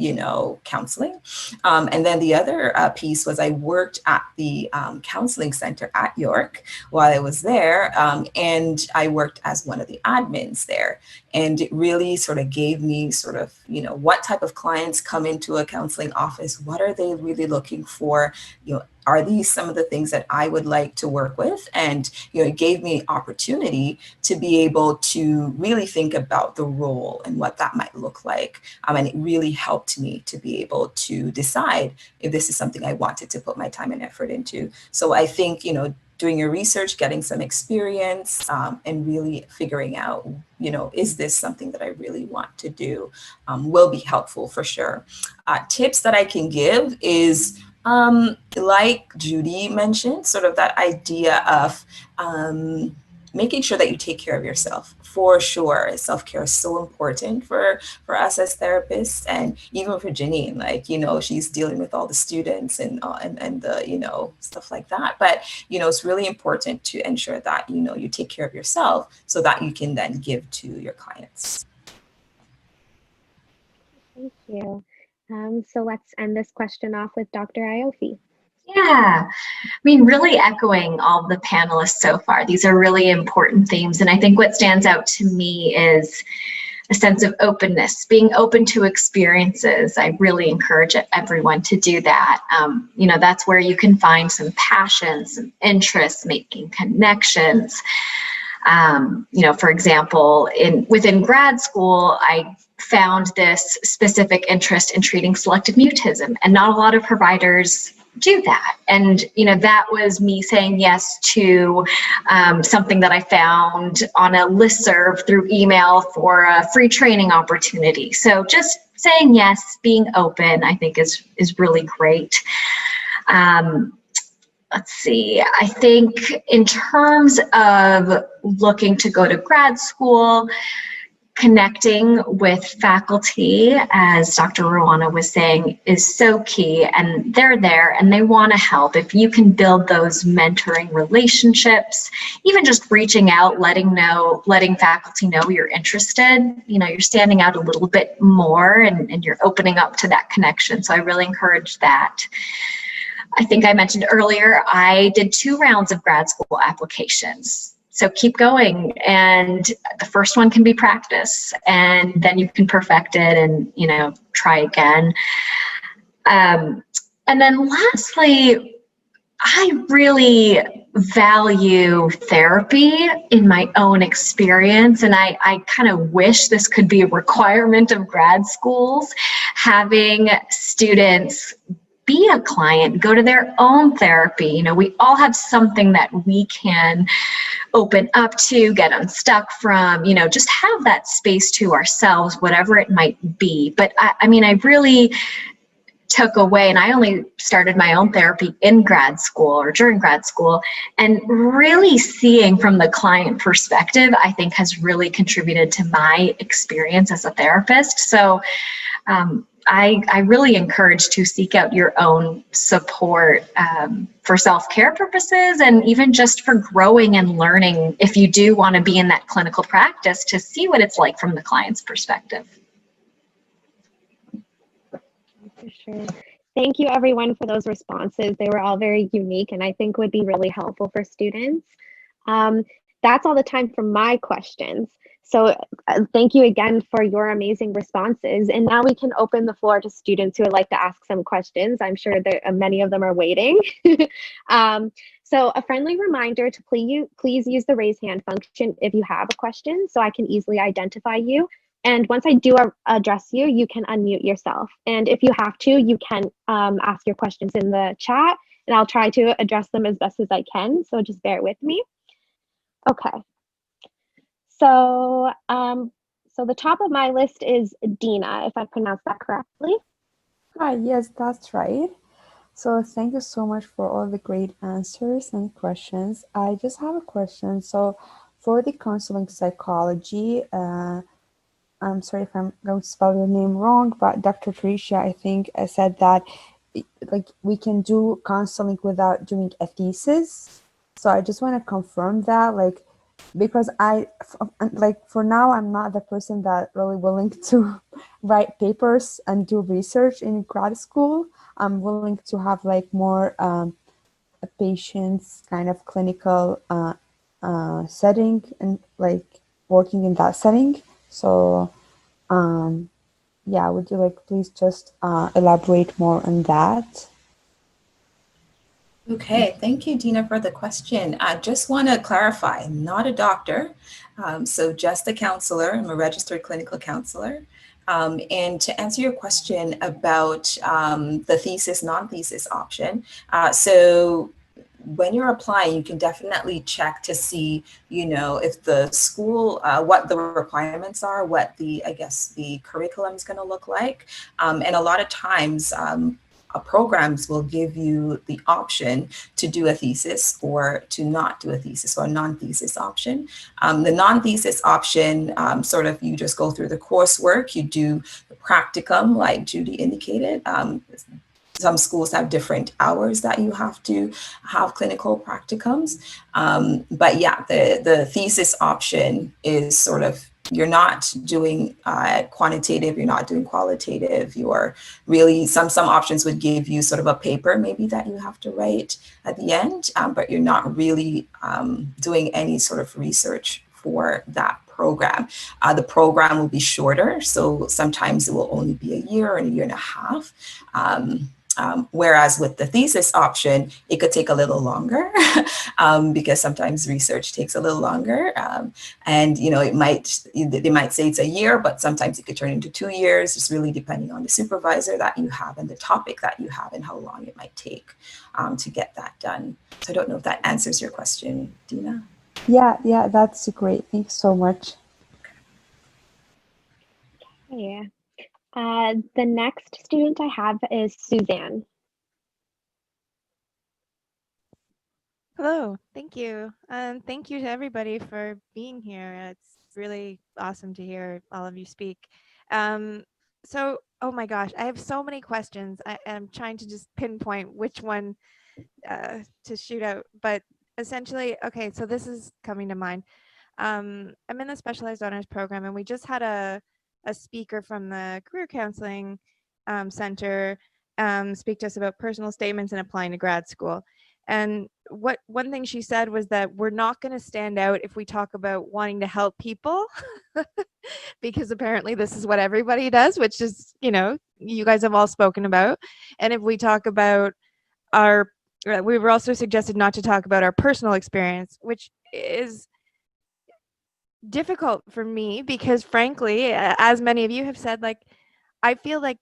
counseling. And then the other piece was I worked at the counseling center at York while I was there. And I worked as one of the admins there. And it really sort of gave me sort of, what type of clients come into a counseling office? What are they really looking for? Are these some of the things that I would like to work with? And, it gave me opportunity to be able to really think about the role and what that might look like. And it really helped me to be able to decide if this is something I wanted to put my time and effort into. So I think, doing your research, getting some experience, and really figuring out, is this something that I really want to do, will be helpful for sure. Tips that I can give is, like Judi mentioned, sort of that idea of making sure that you take care of yourself. For sure, self-care is so important for us as therapists, and even for Jennine, like, she's dealing with all the students and the, stuff like that. But, it's really important to ensure that, you take care of yourself so that you can then give to your clients. Thank you. So let's end this question off with Dr. Ioffe. Yeah, I mean, really echoing all the panelists so far. These are really important themes. And I think what stands out to me is a sense of openness, being open to experiences. I really encourage everyone to do that. That's where you can find some passions, some interests, making connections. For example, within grad school, I found this specific interest in treating selective mutism, and not a lot of providers do that. And, that was me saying yes to something that I found on a listserv through email for a free training opportunity. So just saying yes, being open, I think is really great. Let's see, I think in terms of looking to go to grad school, connecting with faculty, as Dr. Rawana was saying, is so key, and they're there and they want to help. If you can build those mentoring relationships, even just reaching out, letting faculty know you're interested, you're standing out a little bit more and you're opening up to that connection. So I really encourage that. I think I mentioned earlier, I did 2 rounds of grad school applications. So keep going, and the first one can be practice, and then you can perfect it and, try again. And then lastly, I really value therapy in my own experience, and I kind of wish this could be a requirement of grad schools, having students be a client, go to their own therapy. We all have something that we can open up to, get unstuck from, just have that space to ourselves, whatever it might be. But I really took away, and I only started my own therapy in grad school or during grad school, and really seeing from the client perspective, I think has really contributed to my experience as a therapist. So, I really encourage to seek out your own support for self-care purposes, and even just for growing and learning if you do want to be in that clinical practice, to see what it's like from the client's perspective. For sure. Thank you everyone for those responses. They were all very unique and I think would be really helpful for students. That's all the time for my questions. So thank you again for your amazing responses. And now we can open the floor to students who would like to ask some questions. I'm sure that many of them are waiting. So a friendly reminder to please use the raise hand function if you have a question so I can easily identify you. And once I do address you, you can unmute yourself. And if you have to, you can ask your questions in the chat and I'll try to address them as best as I can. So just bear with me. Okay. So, so the top of my list is Dina, if I pronounced that correctly. Hi, yes, that's right. So thank you so much for all the great answers and questions. I just have a question. So for the counseling psychology, I'm sorry if I'm going to spell your name wrong, but Dr. Tricia, I think, said that like we can do counseling without doing a thesis. So I just want to confirm that, like, because for now, I'm not the person that really willing to write papers and do research in grad school. I'm willing to have like more a patient's kind of clinical setting and like working in that setting. So yeah, would you like please just elaborate more on that? Okay, thank you, Dina, for the question. I just want to clarify, I'm not a doctor, so just a counselor. I'm a registered clinical counselor. And to answer your question about the thesis, non-thesis option, so when you're applying, you can definitely check to see, you know, if the school, what the requirements are, what the, I guess, the curriculum is going to look like. And a lot of times, programs will give you the option to do a thesis or to not do a thesis, or a non-thesis option. The non-thesis option, sort of, you just go through the coursework, you do the practicum like Judi indicated. Some schools have different hours that you have to have clinical practicums. But yeah, the thesis option is sort of, you're not doing quantitative, you're not doing qualitative, you're really, some options would give you sort of a paper maybe that you have to write at the end, but you're not really doing any sort of research for that program. The program will be shorter, so sometimes it will only be a year and a half. Whereas with the thesis option, it could take a little longer because sometimes research takes a little longer. And, you know, they might say it's a year, but sometimes it could turn into 2 years, just really depending on the supervisor that you have and the topic that you have and how long it might take to get that done. So I don't know if that answers your question, Dina. Yeah, that's great. Thanks so much. Yeah. The next student I have is Suzanne. Hello, thank you. And thank you to everybody for being here. It's really awesome to hear all of you speak. So, oh my gosh, I have so many questions. I am trying to just pinpoint which one to shoot out. But essentially, okay, so this is coming to mind. I'm in the Specialized Honors Program, and we just had a speaker from the Career Counseling Center speak to us about personal statements and applying to grad school. And one thing she said was that we're not going to stand out if we talk about wanting to help people, because apparently this is what everybody does, which is, you know, you guys have all spoken about. And if we talk about we were also suggested not to talk about our personal experience, which is difficult for me because, frankly, as many of you have said, like, I feel like,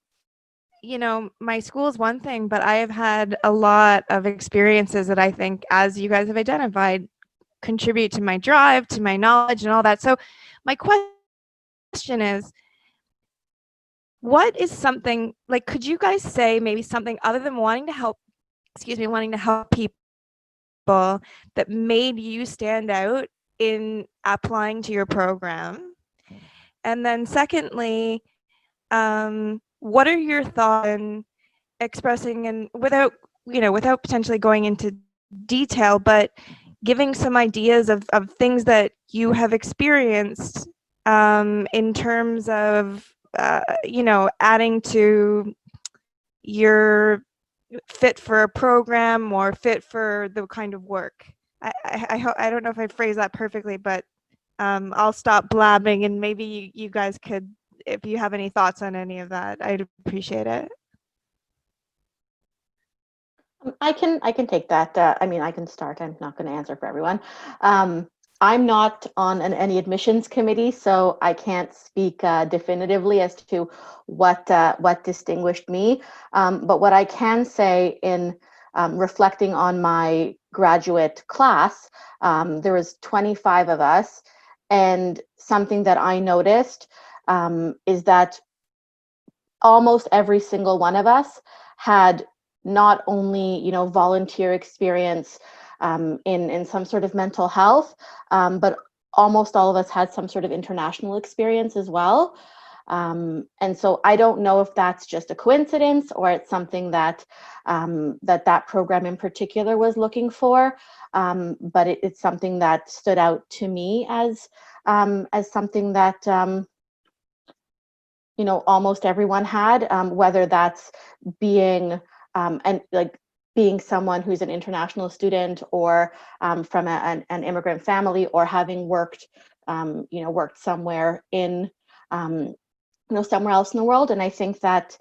you know, my school is one thing, but I have had a lot of experiences that I think, as you guys have identified, contribute to my drive, to my knowledge and all that. So my question is, what is something, like, could you guys say maybe something other than wanting to help people that made you stand out in applying to your program? And then secondly, what are your thoughts on expressing, and without potentially going into detail, but giving some ideas of things that you have experienced in terms of adding to your fit for a program or fit for the kind of work. I don't know if I phrased that perfectly, but I'll stop blabbing, and maybe you guys could, if you have any thoughts on any of that, I'd appreciate it. I can take that. I mean, I can start. I'm not going to answer for everyone. I'm not on any admissions committee, so I can't speak definitively as to what distinguished me. But what I can say in reflecting on my graduate class, there was 25 of us, and something that I noticed is that almost every single one of us had not only, you know, volunteer experience in some sort of mental health, but almost all of us had some sort of international experience as well. And so I don't know if that's just a coincidence or it's something that that program in particular was looking for, but it's something that stood out to me as something that you know, almost everyone had, whether that's being and like being someone who's an international student or from an immigrant family, or having worked worked somewhere in somewhere else in the world. And I think that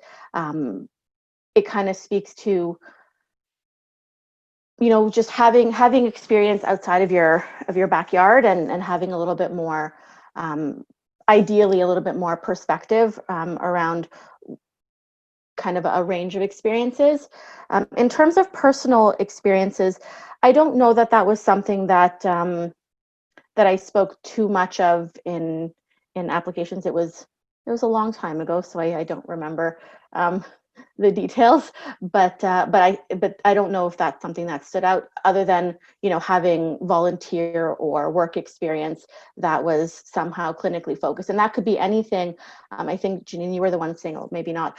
it kind of speaks to, you know, just having experience outside of your backyard, and having a little bit more ideally a little bit more perspective around kind of a range of experiences. In terms of personal experiences, I don't know that that was something that that I spoke too much of in applications. It was a long time ago, so I don't remember the details, but I don't know if that's something that stood out, other than, you know, having volunteer or work experience that was somehow clinically focused. And that could be anything. I think, Jennine, you were the one saying, oh, maybe not,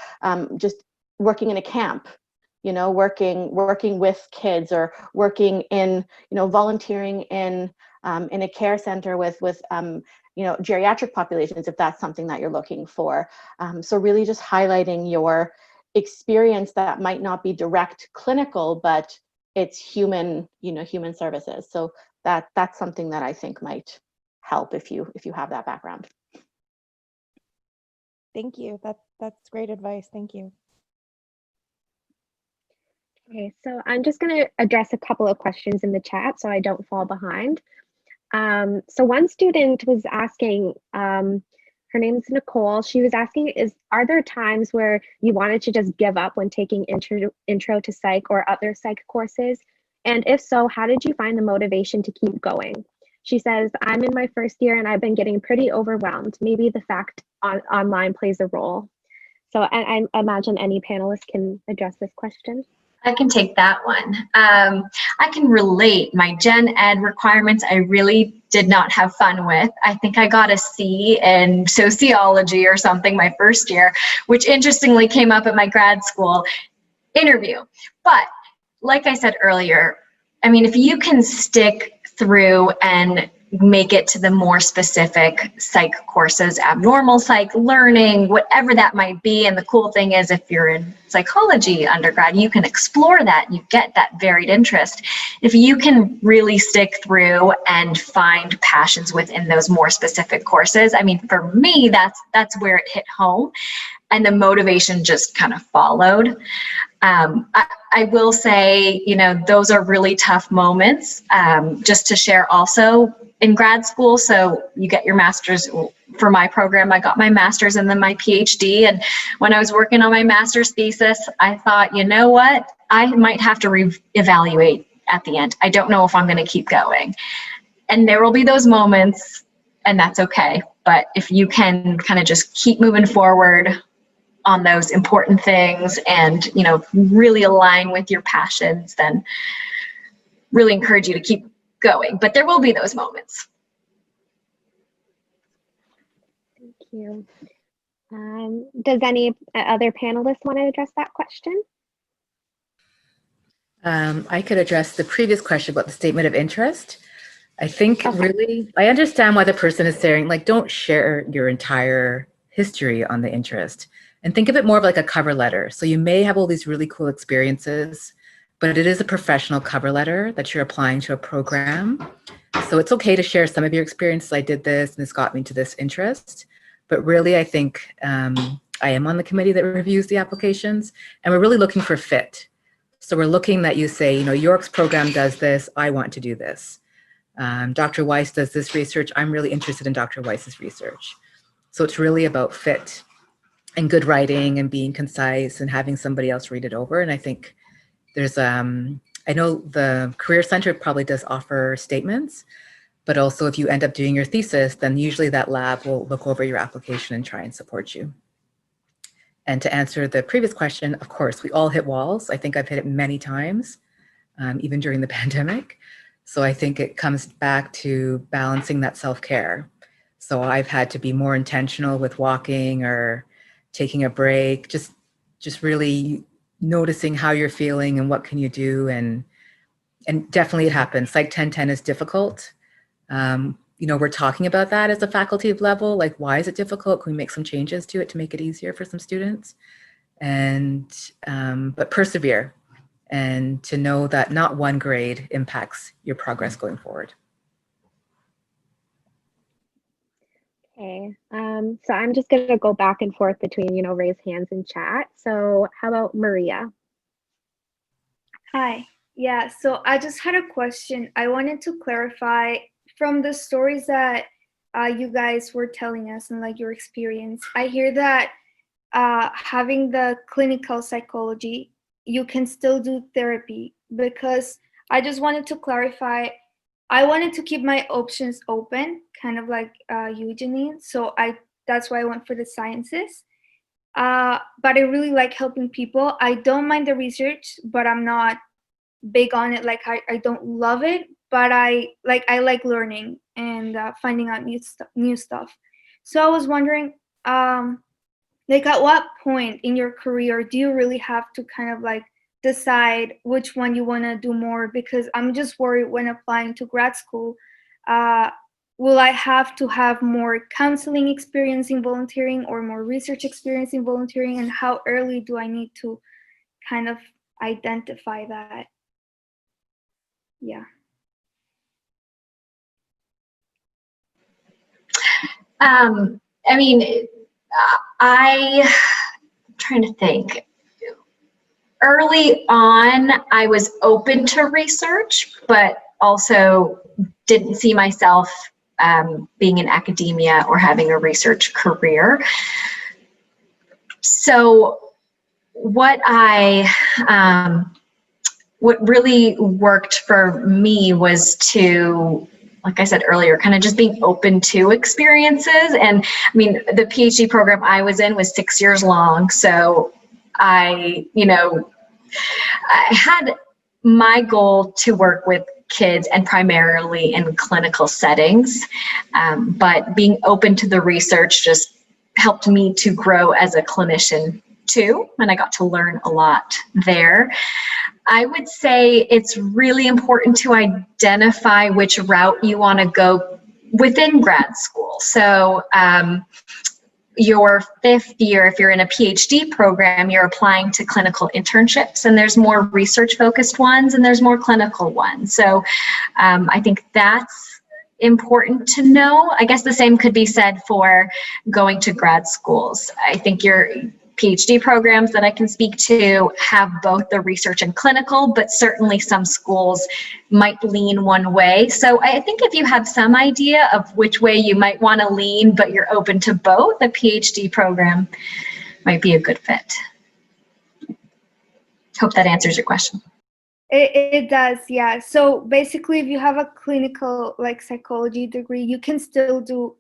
just working in a camp, you know, working with kids, or working in, you know, volunteering in a care center with you know, geriatric populations, if that's something that you're looking for. So really just highlighting your experience that might not be direct clinical, but it's human, you know, human services. So that's something that I think might help if you have that background. Thank you. That's great advice. Thank you. Okay, so I'm just going to address a couple of questions in the chat so I don't fall behind. So one student was asking, her name's Nicole. She was asking, are there times where you wanted to just give up when taking intro to psych or other psych courses? And if so, how did you find the motivation to keep going? She says, I'm in my first year and I've been getting pretty overwhelmed. Maybe the fact online plays a role. So I imagine any panelist can address this question. I can take that one. I can relate. My gen ed requirements I really did not have fun with. I think I got a C in sociology or something my first year, which interestingly came up at my grad school interview. But like I said earlier, I mean, if you can stick through and make it to the more specific psych courses, abnormal psych, learning, whatever that might be. And the cool thing is, if you're in psychology undergrad, you can explore that, you get that varied interest. If you can really stick through and find passions within those more specific courses, I mean, for me, that's where it hit home, and the motivation just kind of followed. I will say, you know, those are really tough moments. Just to share also, in grad school, so you get your master's. For my program, I got my master's and then my PhD. And when I was working on my master's thesis, I thought, you know what, I might have to reevaluate at the end. I don't know if I'm going to keep going. And there will be those moments, and that's okay. But if you can kind of just keep moving forward on those important things and, you know, really align with your passions, then really encourage you to keep going. But there will be those moments. Thank you. Does any other panelists want to address that question? I could address the previous question about the statement of interest. I think really, I understand why the person is saying, like, don't share your entire history on the interest, and think of it more of like a cover letter. So you may have all these really cool experiences, but it is a professional cover letter that you're applying to a program. So it's okay to share some of your experiences. I did this and this got me to this interest. But really, I think I am on the committee that reviews the applications, and we're really looking for fit. So we're looking that you say, you know, York's program does this, I want to do this. Dr. Weiss does this research, I'm really interested in Dr. Weiss's research. So it's really about fit and good writing and being concise and having somebody else read it over. And I think there's, I know the Career Center probably does offer statements, but also if you end up doing your thesis, then usually that lab will look over your application and try and support you. And to answer the previous question, of course, we all hit walls. I think I've hit it many times, even during the pandemic. So I think it comes back to balancing that self-care. So I've had to be more intentional with walking or taking a break, just really noticing how you're feeling and what can you do. And definitely it happens. Psych 1010 is difficult. You know, we're talking about that as a faculty level, like, why is it difficult? Can we make some changes to it to make it easier for some students? And, but persevere, and to know that not one grade impacts your progress going forward. Okay, so I'm just going to go back and forth between, you know, raise hands and chat. So how about Maria? Hi. Yeah, so I just had a question. I wanted to clarify from the stories that you guys were telling us and like your experience. I hear that having the clinical psychology, you can still do therapy? Because I just wanted to clarify, I wanted to keep my options open, kind of like you, Jennine. So that's why I went for the sciences. But I really like helping people. I don't mind the research, but I'm not big on it. Like I don't love it, but I like learning and finding out new stuff. So I was wondering, like at what point in your career do you really have to kind of like decide which one you want to do more? Because I'm just worried when applying to grad school, will I have to have more counseling experience in volunteering or more research experience in volunteering, and how early do I need to kind of identify that? Yeah. I mean, I'm trying to think. Early on, I was open to research, but also didn't see myself being in academia or having a research career. So what really worked for me was to, like I said earlier, kind of just being open to experiences. And I mean, the PhD program I was in was 6 years long. So I had my goal to work with kids and primarily in clinical settings. But being open to the research just helped me to grow as a clinician too. And I got to learn a lot there. I would say it's really important to identify which route you want to go within grad school. So your 5th year, if you're in a PhD program, you're applying to clinical internships, and there's more research focused ones and there's more clinical ones. So I think that's important to know. I guess the same could be said for going to grad schools. I think your PhD programs that I can speak to have both the research and clinical, but certainly some schools might lean one way. So I think if you have some idea of which way you might want to lean, but you're open to both, a PhD program might be a good fit. Hope that answers your question. It does, yeah. So basically, if you have a clinical like psychology degree, you can still do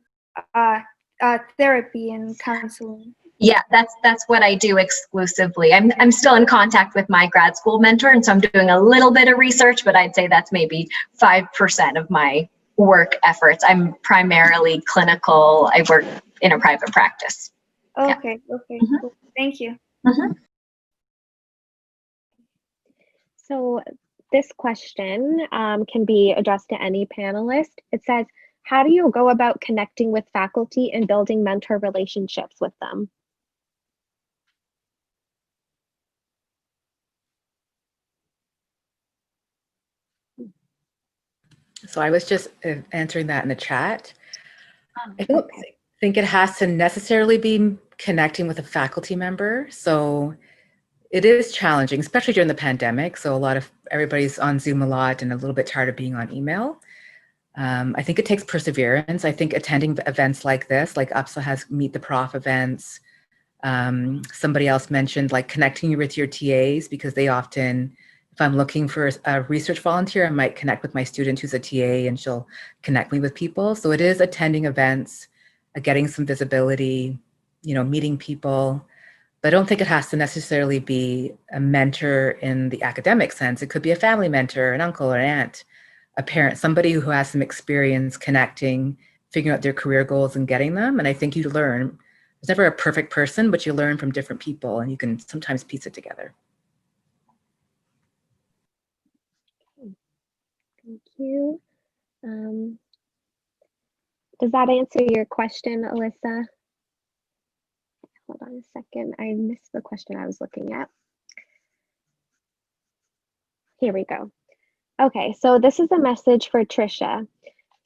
therapy and counseling. Yeah, that's what I do exclusively. I'm still in contact with my grad school mentor, and so I'm doing a little bit of research, but I'd say that's maybe 5% of my work efforts. I'm primarily clinical. I work in a private practice. Okay, yeah. Okay, cool. Thank you. So this question can be addressed to any panelist. It says, how do you go about connecting with faculty and building mentor relationships with them? So I was just answering that in the chat. I don't think it has to necessarily be connecting with a faculty member. So it is challenging, especially during the pandemic. So everybody's on Zoom a lot and a little bit tired of being on email. I think it takes perseverance. I think attending events like this, like UPSA has Meet the Prof events. Somebody else mentioned like connecting with your TAs, because they often, if I'm looking for a research volunteer, I might connect with my student who's a TA and she'll connect me with people. So it is attending events, getting some visibility, meeting people. But I don't think it has to necessarily be a mentor in the academic sense. It could be a family mentor, an uncle or aunt, a parent, somebody who has some experience connecting, figuring out their career goals and getting them. And I think you learn. There's never a perfect person, but you learn from different people and you can sometimes piece it together. Thank you. Does that answer your question, Alyssa? Hold on a second. I missed the question I was looking at. Here we go. Okay, so this is a message for Tricia.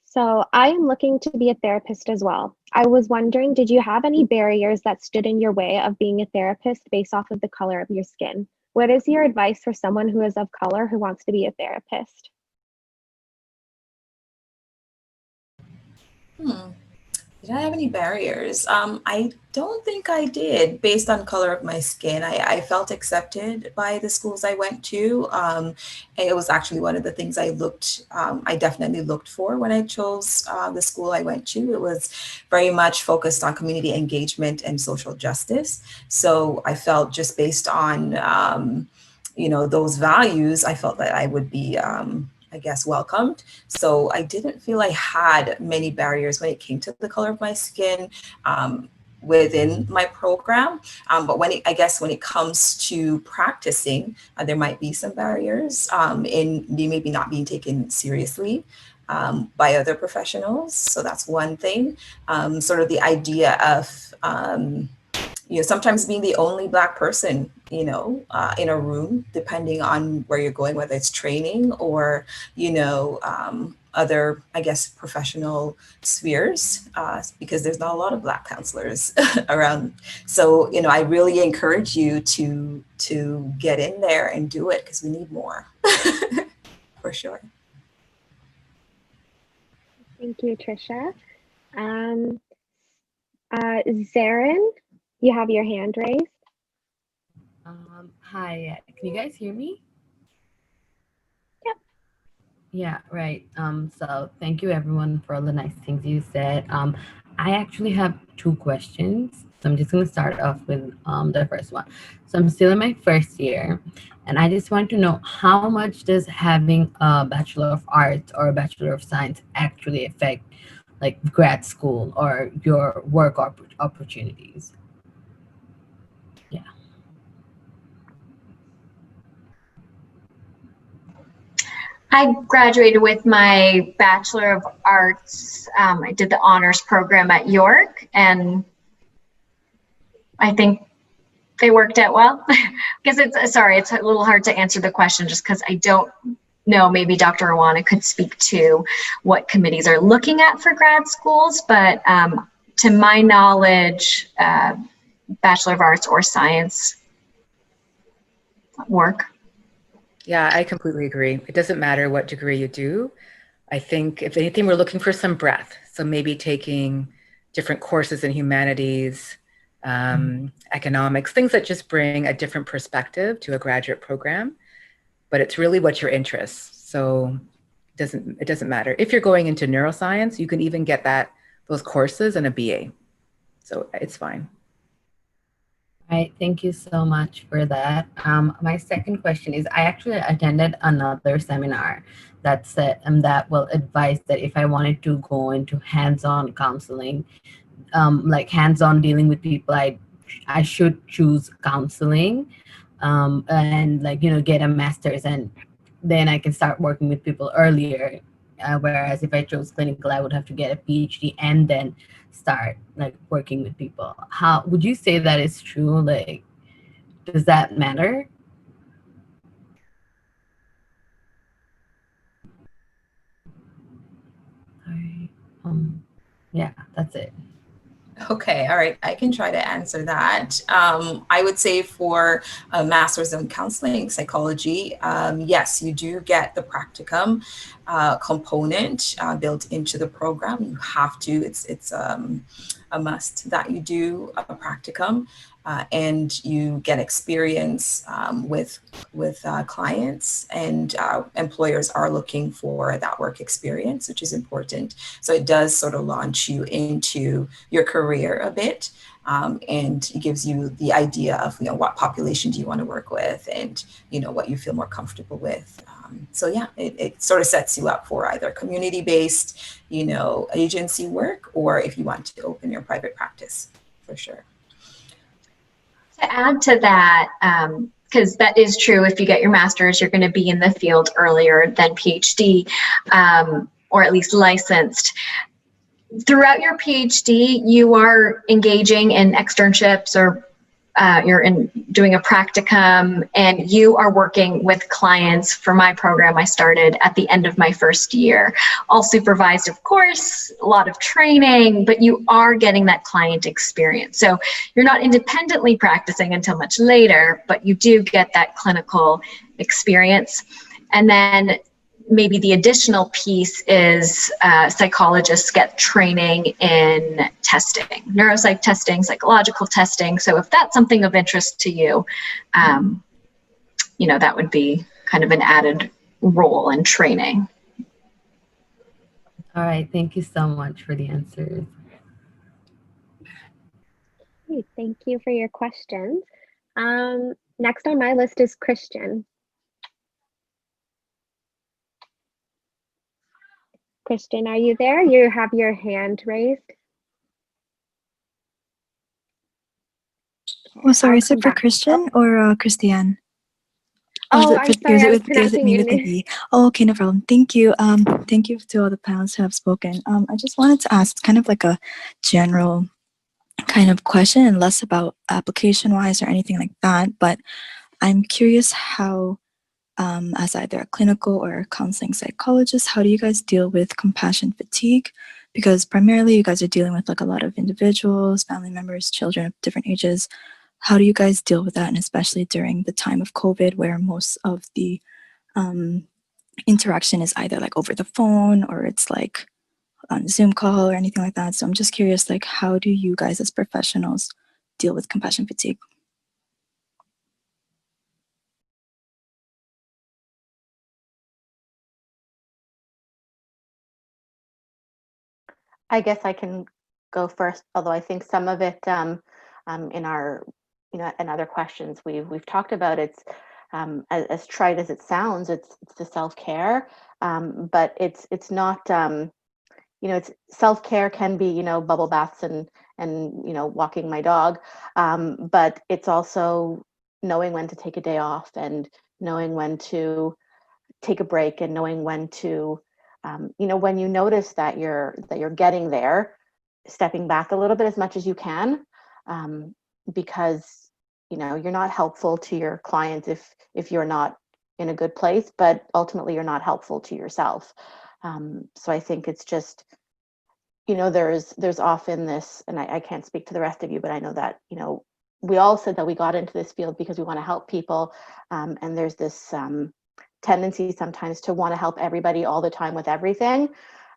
So I am looking to be a therapist as well. I was wondering, did you have any barriers that stood in your way of being a therapist based off of the color of your skin? What is your advice for someone who is of color who wants to be a therapist? Did I have any barriers? I don't think I did, based on color of my skin. I felt accepted by the schools I went to. It was actually one of the things I definitely looked for when I chose the school I went to. It was very much focused on community engagement and social justice. So I felt just based on, those values, I felt that I would be I guess, welcomed. So I didn't feel I had many barriers when it came to the color of my skin within my program. But when it comes to practicing, there might be some barriers in me maybe not being taken seriously by other professionals. So that's one thing. Sort of the idea of sometimes being the only Black person, in a room, depending on where you're going, whether it's training or, other, I guess, professional spheres, because there's not a lot of Black counselors around. So, I really encourage you to get in there and do it, because we need more, for sure. Thank you, Tricia. Zarin, you have your hand raised. Hi, can you guys hear me? Yep. Yeah, right. So thank you everyone for all the nice things you said. I actually have 2 questions. So I'm just going to start off with the first one. So I'm still in my first year, and I just want to know, how much does having a Bachelor of Arts or a Bachelor of Science actually affect like grad school or your work opportunities? Yeah. I graduated with my Bachelor of Arts. I did the honors program at York, and I think they worked out well. Because it's a little hard to answer the question just because I don't know. Maybe Dr. Rawana could speak to what committees are looking at for grad schools, but to my knowledge, Bachelor of Arts or Science work. Yeah, I completely agree. It doesn't matter what degree you do. I think if anything, we're looking for some breadth. So maybe taking different courses in humanities, economics, things that just bring a different perspective to a graduate program. But it's really what your interests. So it doesn't matter. If you're going into neuroscience, you can even get those courses in a BA. So it's fine. All right, thank you so much for that. My second question is, I actually attended another seminar that said that will advise that if I wanted to go into hands-on counseling, like hands-on dealing with people, I should choose counseling and get a master's, and then I can start working with people earlier. Whereas if I chose clinical, I would have to get a PhD and then start working with people. How would you say that is true? Does that matter? All right. Yeah, that's it. Okay, all right, I can try to answer that. I would say for a master's in counseling psychology, yes, you do get the practicum component built into the program. You have to, it's a must that you do a practicum and you get experience with clients, and employers are looking for that work experience, which is important. So it does sort of launch you into your career a bit, and it gives you the idea of what population do you want to work with, and what you feel more comfortable with. So yeah, it sort of sets you up for either community-based, agency work, or if you want to open your private practice, for sure. To add to that, because that is true, if you get your master's, you're going to be in the field earlier than PhD, or at least licensed. Throughout your PhD, you are engaging in externships, or you're doing a practicum, and you are working with clients. For my program, I started at the end of my first year, all supervised, of course, a lot of training, but you are getting that client experience. So you're not independently practicing until much later, but you do get that clinical experience. And then maybe the additional piece is psychologists get training in testing, neuropsych testing, psychological testing. So if that's something of interest to you, that would be kind of an added role in training. All right, thank you so much for the answers. Great, thank you for your questions. Next on my list is Christian. Christian, are you there? You have your hand raised. Oh, sorry, is it for Christian or Christiane? Oh, I'm sorry, I was pronouncing your name. E? Oh, okay, no problem. Thank you. Thank you to all the panelists who have spoken. I just wanted to ask kind of like a general kind of question and less about application-wise or anything like that, but I'm curious how, as either a clinical or a counseling psychologist, how do you guys deal with compassion fatigue? Because primarily you guys are dealing with like a lot of individuals, family members, children of different ages. How do you guys deal with that? And especially during the time of COVID, where most of the interaction is either like over the phone or it's like on a Zoom call or anything like that. So I'm just curious, like, how do you guys as professionals deal with compassion fatigue? I guess I can go first, although I think some of it in our, and other questions we've talked about, it's as trite as it sounds, it's the self-care, but it's not, it's self-care can be, bubble baths and walking my dog, but it's also knowing when to take a day off and knowing when to take a break and knowing when to when you notice that you're getting there, stepping back a little bit as much as you can, because you're not helpful to your clients if you're not in a good place, but ultimately you're not helpful to yourself. So I think it's just, there's often this, and I can't speak to the rest of you, but I know that we all said that we got into this field because we want to help people, and there's this tendency sometimes to want to help everybody all the time with everything,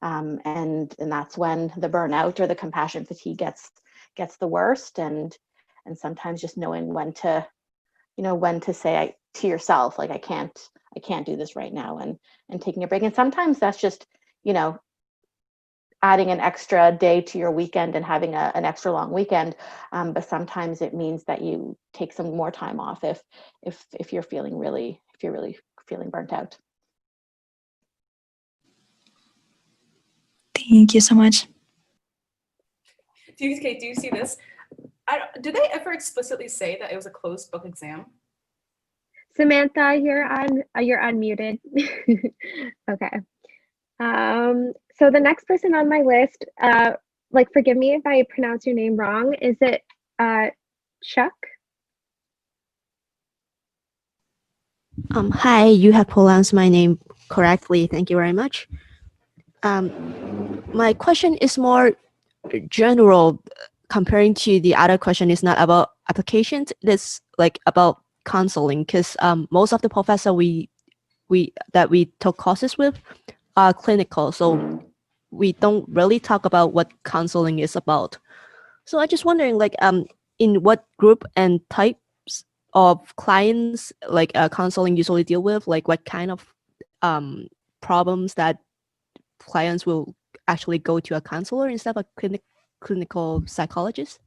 and that's when the burnout or the compassion fatigue gets the worst, and sometimes just knowing when to say to yourself, like, I can't do this right now, and taking a break. And sometimes that's just adding an extra day to your weekend and having an extra long weekend, but sometimes it means that you take some more time off if you're really feeling burnt out. Thank you so much. Do you see this? Do they ever explicitly say that it was a closed book exam? Samantha, you're unmuted. Okay. So the next person on my list, forgive me if I pronounce your name wrong. Is it Chuck? Hi, you have pronounced my name correctly. Thank you very much. My question is more general, comparing to the other question. Is not about applications. It's like about counseling, because most of the professors we took courses with are clinical, so we don't really talk about what counseling is about. So I just wondering, like, in what group and types of clients like counseling usually deal with, like what kind of problems that clients will actually go to a counselor instead of a clinical psychologist?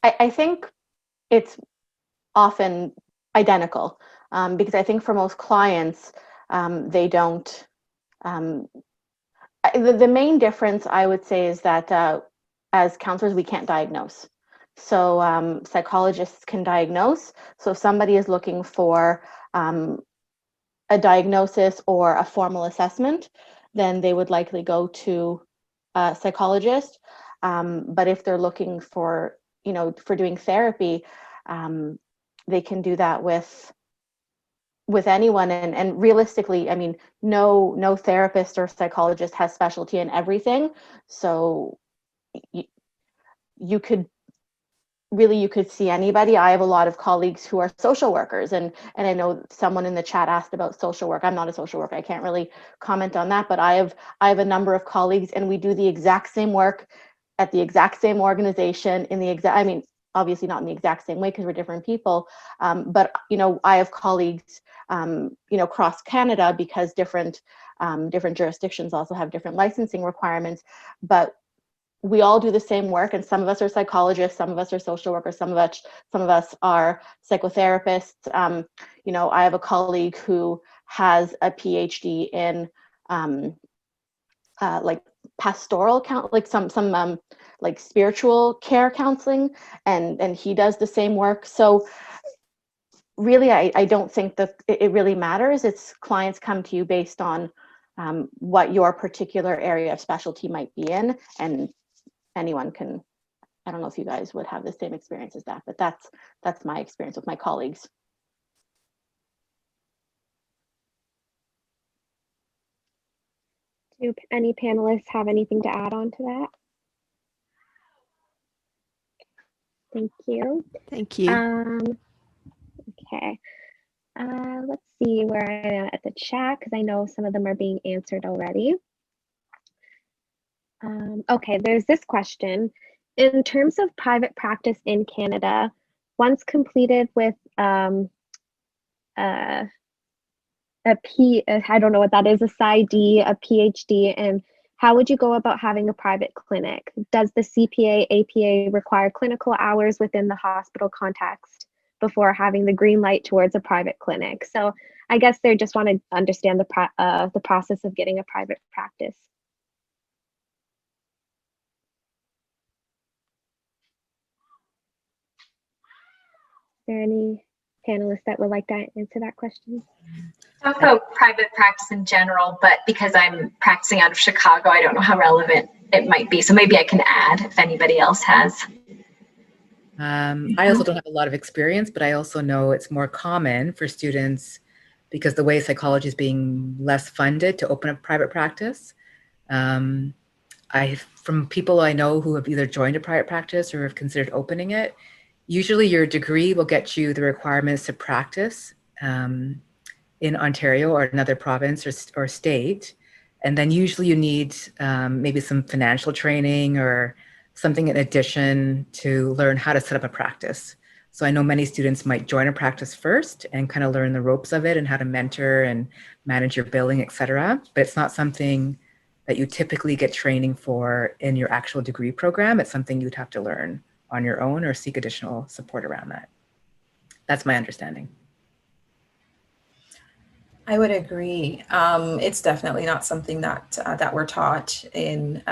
I think it's often identical, because I think for most clients, they don't. The main difference, I would say, is that as counselors, we can't diagnose. So psychologists can diagnose. So if somebody is looking for a diagnosis or a formal assessment, then they would likely go to a psychologist. But if they're looking for doing therapy, they can do that with anyone, and realistically, I mean, no therapist or psychologist has specialty in everything. So you could really you could see anybody. I have a lot of colleagues who are social workers, and I know someone in the chat asked about social work. I'm not a social worker. I can't really comment on that, but I have a number of colleagues, and we do the exact same work at the exact same organization in the exact, I mean, obviously not in the exact same way because we're different people, but I have colleagues across Canada, because different jurisdictions also have different licensing requirements, but we all do the same work, and some of us are psychologists, some of us are social workers, some of us are psychotherapists. I have a colleague who has a PhD in like pastoral like some like spiritual care counseling, and he does the same work. So really, I don't think that it really matters. It's clients come to you based on what your particular area of specialty might be in, and anyone can. I don't know if you guys would have the same experience as that, but that's my experience with my colleagues. Do any panelists have anything to add on to that? Thank you. Thank you. Okay. Let's see where I am at the chat, because I know some of them are being answered already. Okay, there's this question. In terms of private practice in Canada, once completed with I don't know what that is, a PsyD, a PhD, and how would you go about having a private clinic? Does the CPA, APA require clinical hours within the hospital context before having the green light towards a private clinic? So I guess they just want to understand the process of getting a private practice. Is there any panelists that would like to answer that question? Talk about private practice in general, but because I'm practicing out of Chicago, I don't know how relevant it might be. So maybe I can add if anybody else has. I also don't have a lot of experience, but I also know it's more common for students, because the way psychology is being less funded, to open up private practice. From people I know who have either joined a private practice or have considered opening it, usually your degree will get you the requirements to practice in Ontario or another province or state. And then usually you need maybe some financial training or something in addition to learn how to set up a practice. So I know many students might join a practice first and kind of learn the ropes of it and how to mentor and manage your billing, et cetera. But it's not something that you typically get training for in your actual degree program. It's something you'd have to learn on your own or seek additional support around that. That's my understanding. I would agree. It's definitely not something that we're taught in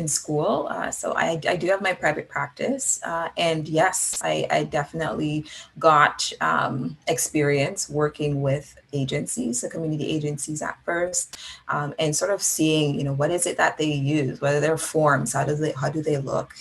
school. So I do have my private practice, and yes, I definitely got experience working with agencies, the community agencies at first, and sort of seeing, what is it that they use, whether they're forms, how do they look,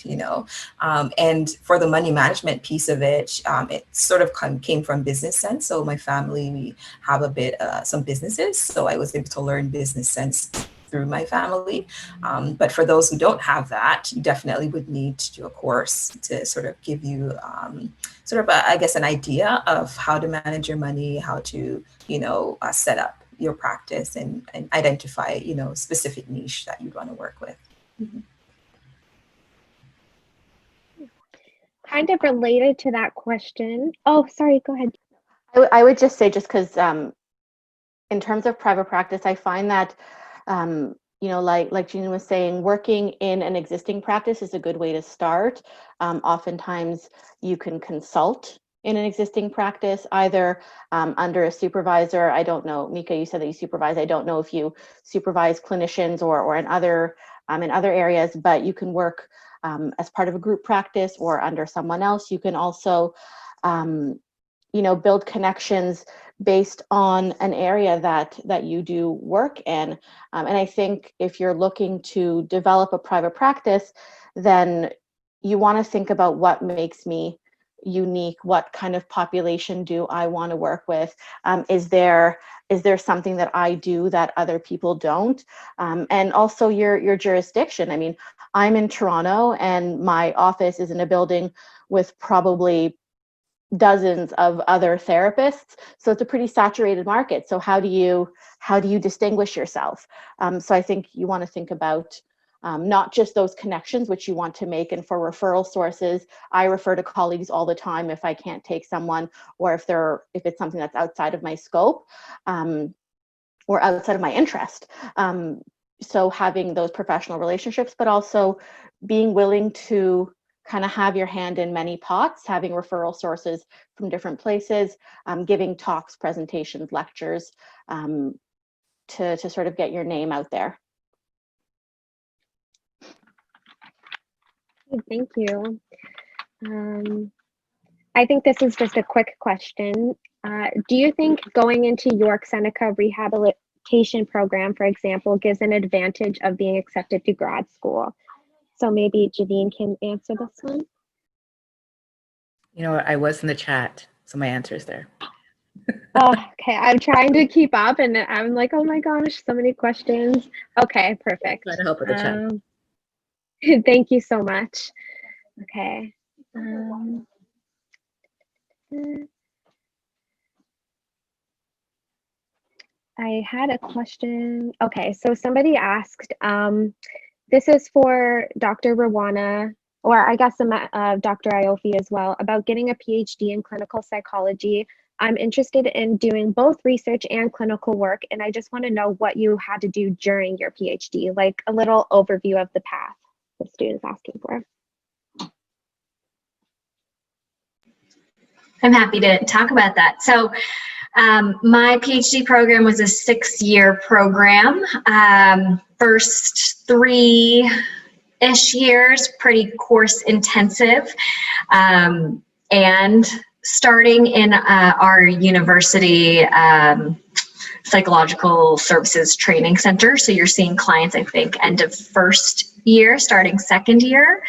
and for the money management piece of it, it sort of came from Business Sense. So my family, we have a bit some businesses, so I was able to learn business sense through my family. But for those who don't have that, you definitely would need to do a course to sort of give you I guess, an idea of how to manage your money, how to, set up your practice and identify, specific niche that you'd want to work with. Mm-hmm. Kind of related to that question. Oh, sorry, go ahead. I would just say, just because in terms of private practice, I find that, like Jennine was saying, working in an existing practice is a good way to start. Oftentimes you can consult in an existing practice, either under a supervisor. I don't know, Micah, you said that you supervise. I don't know if you supervise clinicians or in other areas, but you can work as part of a group practice or under someone else. You can also, build connections based on an area that you do work in. And I think if you're looking to develop a private practice, then you want to think about what makes me unique. What kind of population do I want to work with? Is there something that I do that other people don't? And also your jurisdiction. I mean, I'm in Toronto and my office is in a building with probably dozens of other therapists. So it's a pretty saturated market. So how do you distinguish yourself? So I think you want to think about not just those connections which you want to make, and for referral sources, I refer to colleagues all the time if I can't take someone, or if it's something that's outside of my scope or outside of my interest. So having those professional relationships, but also being willing to kind of have your hand in many pots, having referral sources from different places, giving talks, presentations, lectures, to sort of get your name out there. Thank you. I think this is just a quick question. Do you think going into York Seneca rehabilitation program, for example, gives an advantage of being accepted to grad school? So maybe Jennine can answer this one. You know what? I was in the chat, so my answer is there. Oh, okay, I'm trying to keep up, and I'm like, oh my gosh, so many questions. Okay, perfect. Try to help with the chat. Thank you so much. Okay. I had a question. Okay, so somebody asked, this is for Dr. Rawana, or I guess Dr. Ioffe as well, about getting a PhD in clinical psychology. I'm interested in doing both research and clinical work, and I just want to know what you had to do during your PhD, like a little overview of the path the student's asking for. I'm happy to talk about that. So my PhD program was a 6-year program. First 3-ish years, pretty course intensive. And starting in our university psychological services training center. So you're seeing clients, I think, end of first year, starting second year.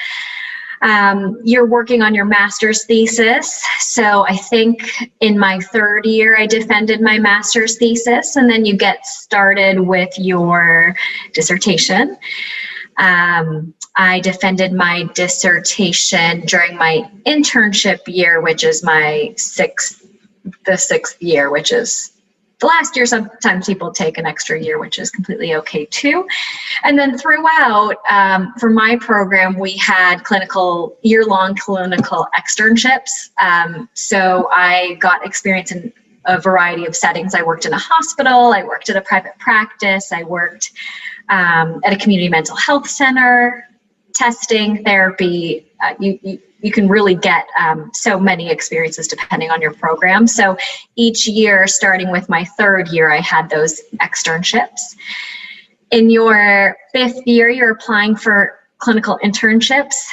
You're working on your master's thesis. So I think in my 3rd year, I defended my master's thesis, and then you get started with your dissertation. I defended my dissertation during my internship year, which is the 6th year, which is the last year. Sometimes people take an extra year, which is completely okay too. And then throughout, for my program, we had year-long clinical externships. So I got experience in a variety of settings. I worked in a hospital, I worked at a private practice, I worked at a community mental health center, testing, therapy. You can really get so many experiences depending on your program. So each year, starting with my 3rd year, I had those externships. In your 5th year, you're applying for clinical internships,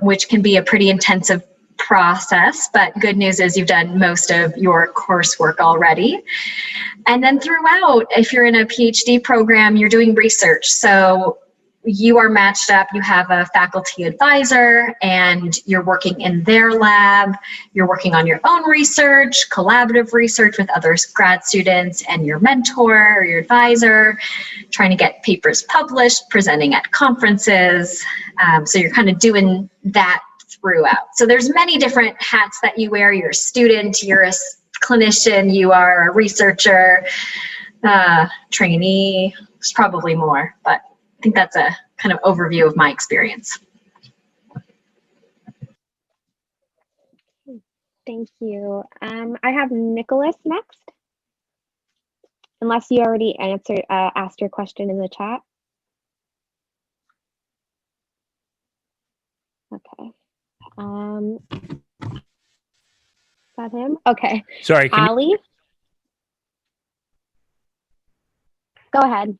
which can be a pretty intensive process, but good news is you've done most of your coursework already. And then throughout, if you're in a PhD program, you're doing research. So you are matched up, you have a faculty advisor, and you're working in their lab, you're working on your own research, collaborative research with other grad students and your mentor or your advisor, trying to get papers published, presenting at conferences. So you're kind of doing that throughout. So there's many different hats that you wear. You're a student, you're a clinician, you are a researcher, trainee, there's probably more, but I think that's a kind of overview of my experience. Thank you. I have Nicholas next, unless you already asked your question in the chat. Okay. Is that him? Okay. Sorry. Ali? Go ahead.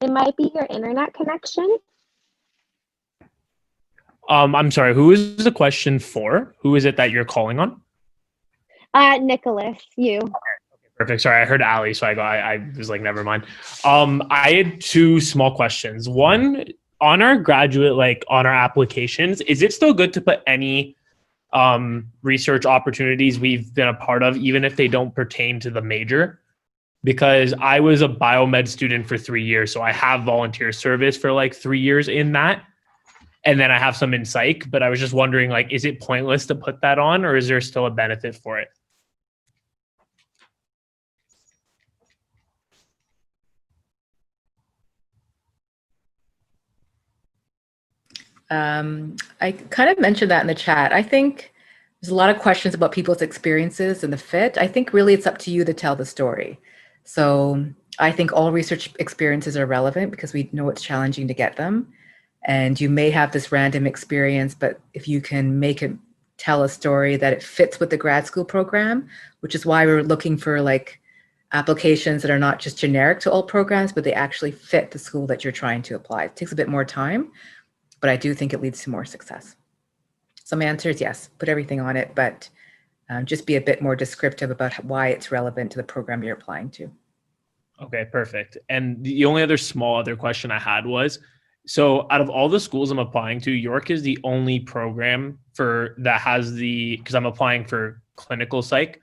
It might be your internet connection. I'm sorry, who is the question for? Who is it that you're calling on? Nicholas, you. Perfect. Sorry, I heard Ali, so I was like, never mind. I had 2 small questions. One, on our graduate, on our applications, is it still good to put any research opportunities we've been a part of, even if they don't pertain to the major? because I was a biomed student for 3 years. So I have volunteer service for like 3 years in that. And then I have some in psych, but I was just wondering, like, is it pointless to put that on, or is there still a benefit for it? I kind of mentioned that in the chat. I think there's a lot of questions about people's experiences and the fit. I think really it's up to you to tell the story. So I think all research experiences are relevant because we know it's challenging to get them. And you may have this random experience, but if you can make it tell a story that it fits with the grad school program, which is why we're looking for like applications that are not just generic to all programs, but they actually fit the school that you're trying to apply. It takes a bit more time, but I do think it leads to more success. Some answers, yes, put everything on it, but just be a bit more descriptive about why it's relevant to the program you're applying to. Okay, perfect. And the only other question I had was, so out of all the schools I'm applying to, York is the only program that has because I'm applying for clinical psych,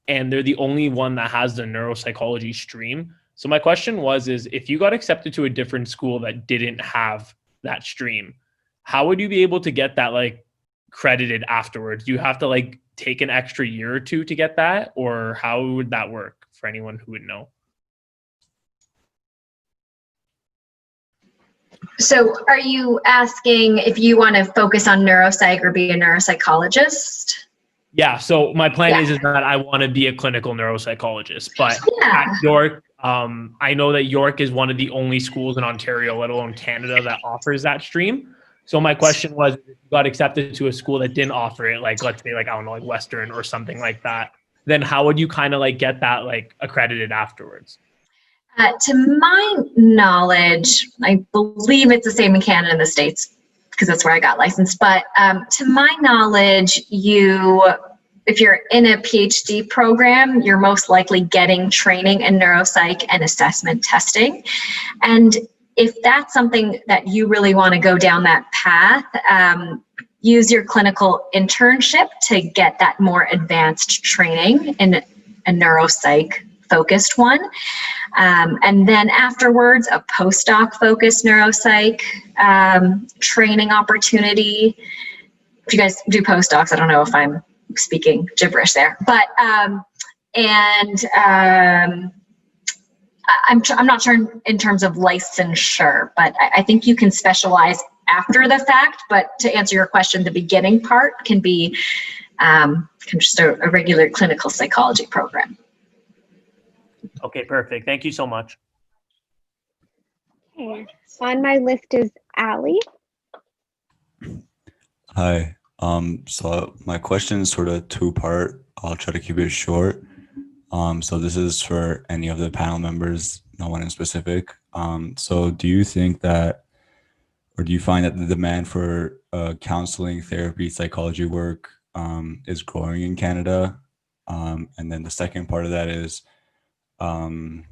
and they're the only one that has the neuropsychology stream. So my question is if you got accepted to a different school that didn't have that stream, how would you be able to get that like credited afterwards? Do you have to like take an extra year or two to get that, or how would that work for anyone who would know? So are you asking if you want to focus on neuropsych or be a neuropsychologist? Yeah, so my plan is that I want to be a clinical neuropsychologist, but at York, I know that York is one of the only schools in Ontario, let alone Canada, that offers that stream. So my question was, if you got accepted to a school that didn't offer it, like let's say like, I don't know, like Western or something like that, then how would you kind of like get that like accredited afterwards? To my knowledge, I believe it's the same in Canada and the States because that's where I got licensed. But to my knowledge, if you're in a PhD program, you're most likely getting training in neuropsych and assessment testing. And if that's something that you really want to go down that path, use your clinical internship to get that more advanced training in a neuropsych focused one. And then afterwards, a postdoc focused neuropsych training opportunity. If you guys do postdocs, I don't know if I'm speaking gibberish there, but I'm not sure in terms of licensure, but I think you can specialize after the fact. But to answer your question, the beginning part can be just a regular clinical psychology program. Okay, perfect. Thank you so much. Okay. On my list is Allie. Hi. So my question is sort of two-part. I'll try to keep it short. So this is for any of the panel members, no one in specific. So do you think that, or do you find that the demand for counseling, therapy, psychology work is growing in Canada? And then the second part of that is,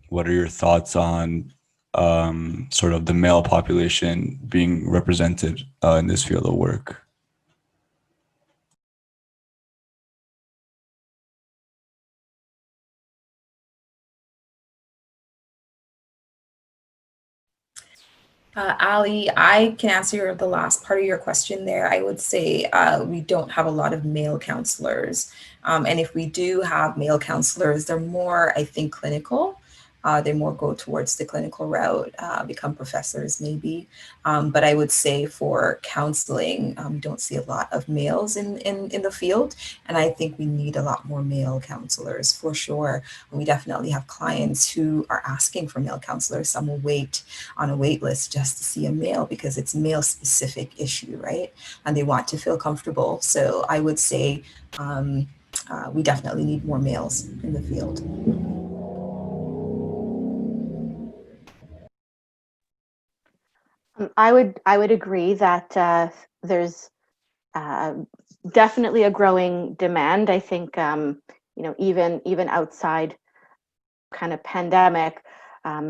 what are your thoughts on sort of the male population being represented in this field of work? Ali, I can answer the last part of your question there. I would say we don't have a lot of male counselors. And if we do have male counselors, they're more, I think, clinical. They more go towards the clinical route, become professors maybe. But I would say for counseling, we don't see a lot of males in the field. And I think we need a lot more male counselors for sure. We definitely have clients who are asking for male counselors. Some will wait on a wait list just to see a male because it's a male specific issue, right? And they want to feel comfortable. So I would say we definitely need more males in the field. I would agree that there's definitely a growing demand. I think even outside kind of pandemic, I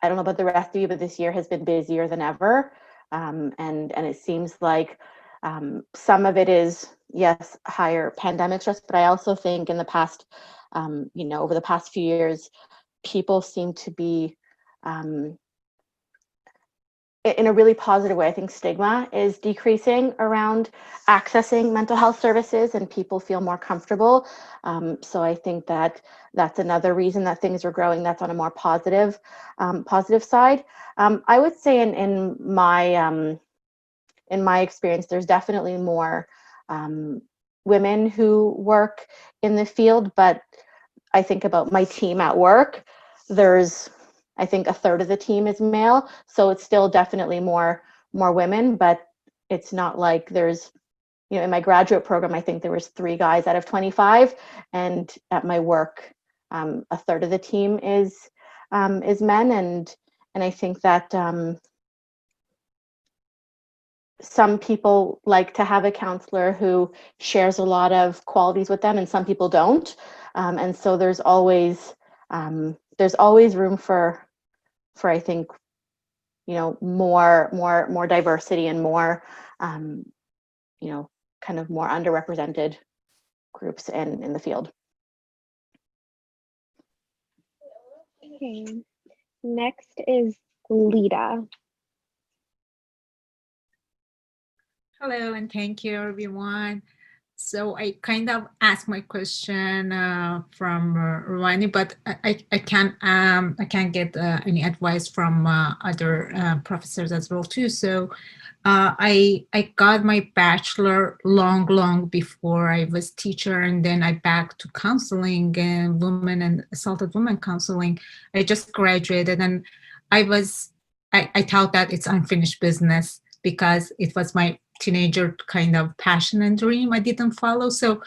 don't know about the rest of you, but this year has been busier than ever, and it seems like some of it is, yes, higher pandemic stress, but I also think in the past, over the past few years, people seem to be, in a really positive way, I think stigma is decreasing around accessing mental health services, and people feel more comfortable. So I think that that's another reason that things are growing. That's on a more positive side. I would say in my experience, there's definitely more women who work in the field, but I think about my team at work, I think a third of the team is male, so it's still definitely more women, but it's not like there's, in my graduate program, I think there was 3 guys out of 25, and at my work, a third of the team is men, and I think that some people like to have a counselor who shares a lot of qualities with them, and some people don't, and so there's always room for I think, more diversity and more, kind of more underrepresented groups in the field. Okay. Next is Lita. Hello, and thank you, everyone. So I kind of asked my question from Ravani, but I can't get any advice from other professors as well too. So I got my bachelor long before I was teacher, and then I back to counseling and women and assaulted women counseling. I just graduated, and I thought that it's unfinished business because it was my teenager kind of passion and dream I didn't follow. So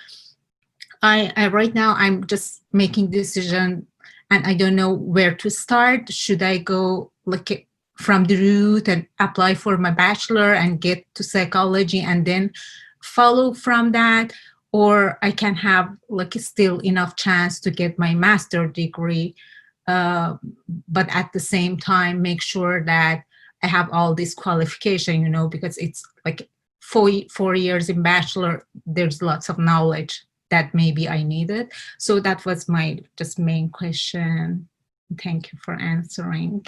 I right now I'm just making decision, and I don't know where to start. Should I go like from the root and apply for my bachelor and get to psychology and then follow from that, or I can have like still enough chance to get my master degree, but at the same time make sure that I have all this qualification, because it's like 4 years in bachelor, there's lots of knowledge that maybe I needed. So that was my just main question. Thank you for answering.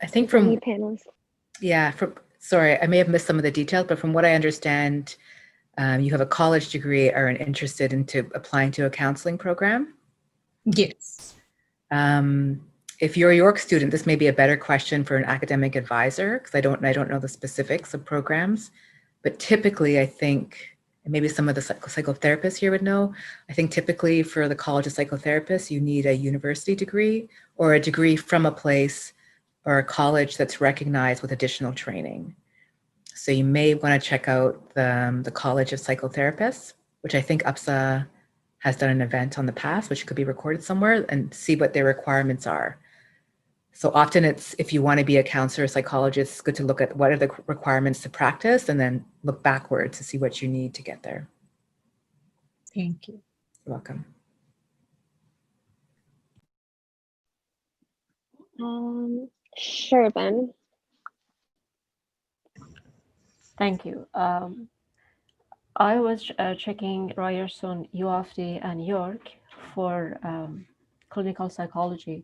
I think from sorry, I may have missed some of the details, but from what I understand, you have a college degree or are interested into applying to a counseling program? Yes. If you're a York student, this may be a better question for an academic advisor, because I don't know the specifics of programs, but typically I think, and maybe some of the psychotherapists here would know, I think typically for the College of Psychotherapists, you need a university degree or a degree from a place or a college that's recognized with additional training. So you may want to check out the College of Psychotherapists, which I think UPSA has done an event on the past, which could be recorded somewhere, and see what their requirements are. So often it's, if you want to be a counselor or psychologist, it's good to look at what are the requirements to practice and then look backwards to see what you need to get there. Thank you. You're welcome. Shervin. Thank you. I was checking Ryerson, UPSA, and York for clinical psychology,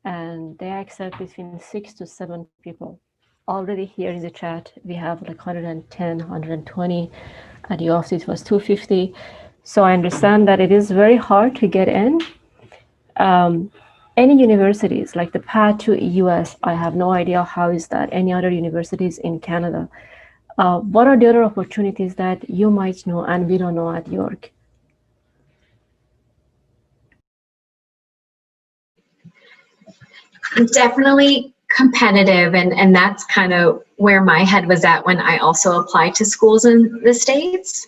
and they accept between 6 to 7 people. Already here in the chat, we have like 110, 120. At UPSA, it was 250. So I understand that it is very hard to get in. Any universities, like the path to US, I have no idea how is that. Any other universities in Canada. What are the other opportunities that you might know and we don't know at York? Definitely competitive, and that's kind of where my head was at when I also applied to schools in the States.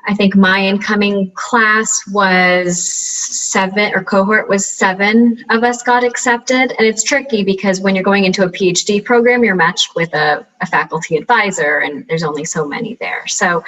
I think my incoming class was 7, or cohort was 7 of us got accepted. And it's tricky because when you're going into a PhD program, you're matched with a faculty advisor, and there's only so many there. So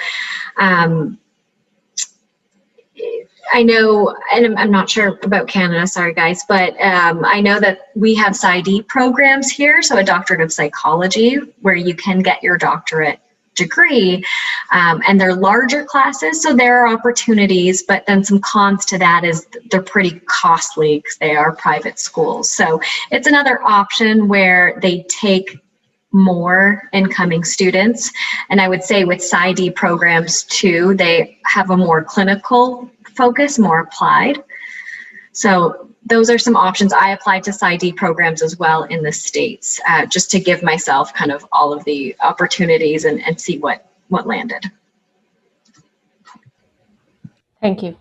I know, and I'm not sure about Canada, sorry guys, but I know that we have PsyD programs here, so a doctorate of psychology, where you can get your doctorate degree, and they're larger classes, so there are opportunities, but then some cons to that is they're pretty costly because they are private schools. So it's another option where they take more incoming students. And I would say with PsyD programs too, they have a more clinical focus, more applied. So those are some options. I applied to PsyD programs as well in the States, just to give myself kind of all of the opportunities and see what landed. Thank you.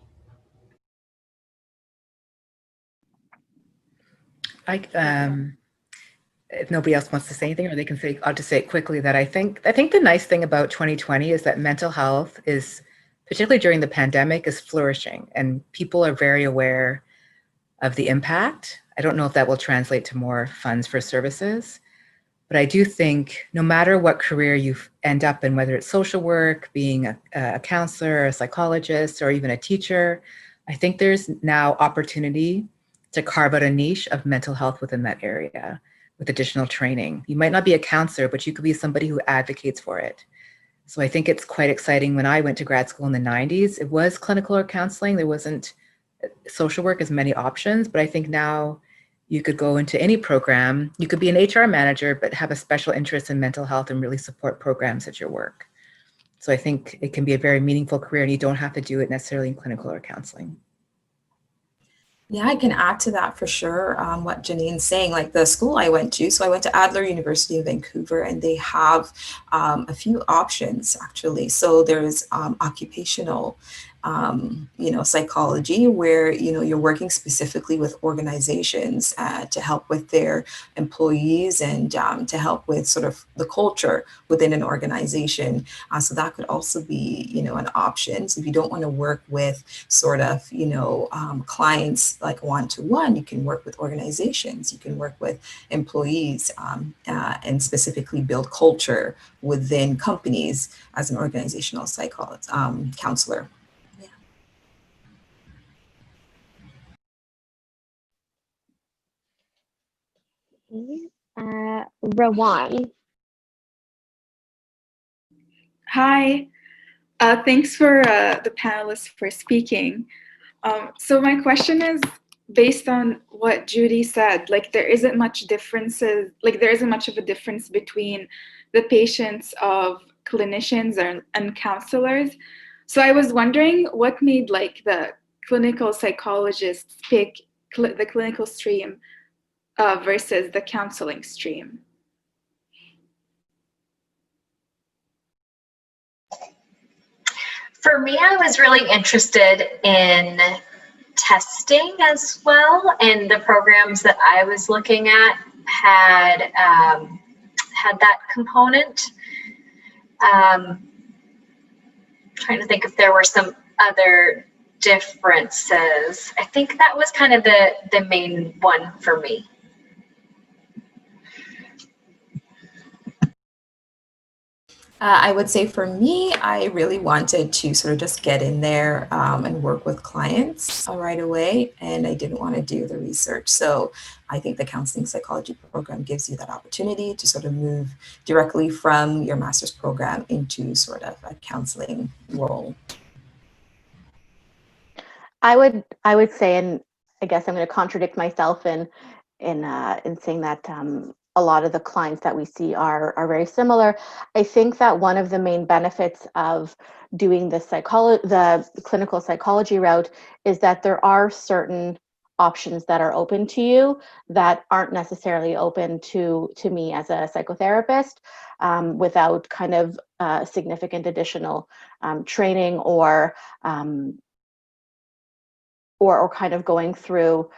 If nobody else wants to say anything, or they can say, I'll just say it quickly, that I think the nice thing about 2020 is that mental health is, particularly during the pandemic, is flourishing, and people are very aware of the impact. I don't know if that will translate to more funds for services, but I do think no matter what career you end up in, whether it's social work, being a counselor, a psychologist, or even a teacher, I think there's now opportunity to carve out a niche of mental health within that area with additional training. You might not be a counselor, but you could be somebody who advocates for it. So I think it's quite exciting. When I went to grad school in the 90s, it was clinical or counseling. There wasn't social work as many options, but I think now you could go into any program. You could be an HR manager, but have a special interest in mental health and really support programs at your work. So I think it can be a very meaningful career, and you don't have to do it necessarily in clinical or counseling. Yeah, I can add to that for sure. What Jannine's saying, like the school I went to, so I went to Adler University in Vancouver, and they have a few options actually. So there's occupational psychology, where you're working specifically with organizations to help with their employees and to help with sort of the culture within an organization. So that could also be an option. So if you don't want to work with sort of clients like one-to-one, you can work with organizations, you can work with employees, and specifically build culture within companies as an organizational psychologist, counselor. Rawan. Hi, thanks for the panelists for speaking. So my question is based on what Judi said. Like there isn't much of a difference between the patients of clinicians and counselors. So I was wondering what made like the clinical psychologists pick the clinical stream versus the counseling stream. For me, I was really interested in testing as well, and the programs that I was looking at had that component. Trying to think if there were some other differences. I think that was kind of the main one for me. I would say for me, I really wanted to sort of just get in there and work with clients right away, and I didn't want to do the research. So I think the counseling psychology program gives you that opportunity to sort of move directly from your master's program into sort of a counseling role. I would say, and I guess I'm going to contradict myself in saying that a lot of the clients that we see are very similar. I think that one of the main benefits of doing the clinical psychology route is that there are certain options that are open to you that aren't necessarily open to me as a psychotherapist, without kind of significant additional training or kind of going through,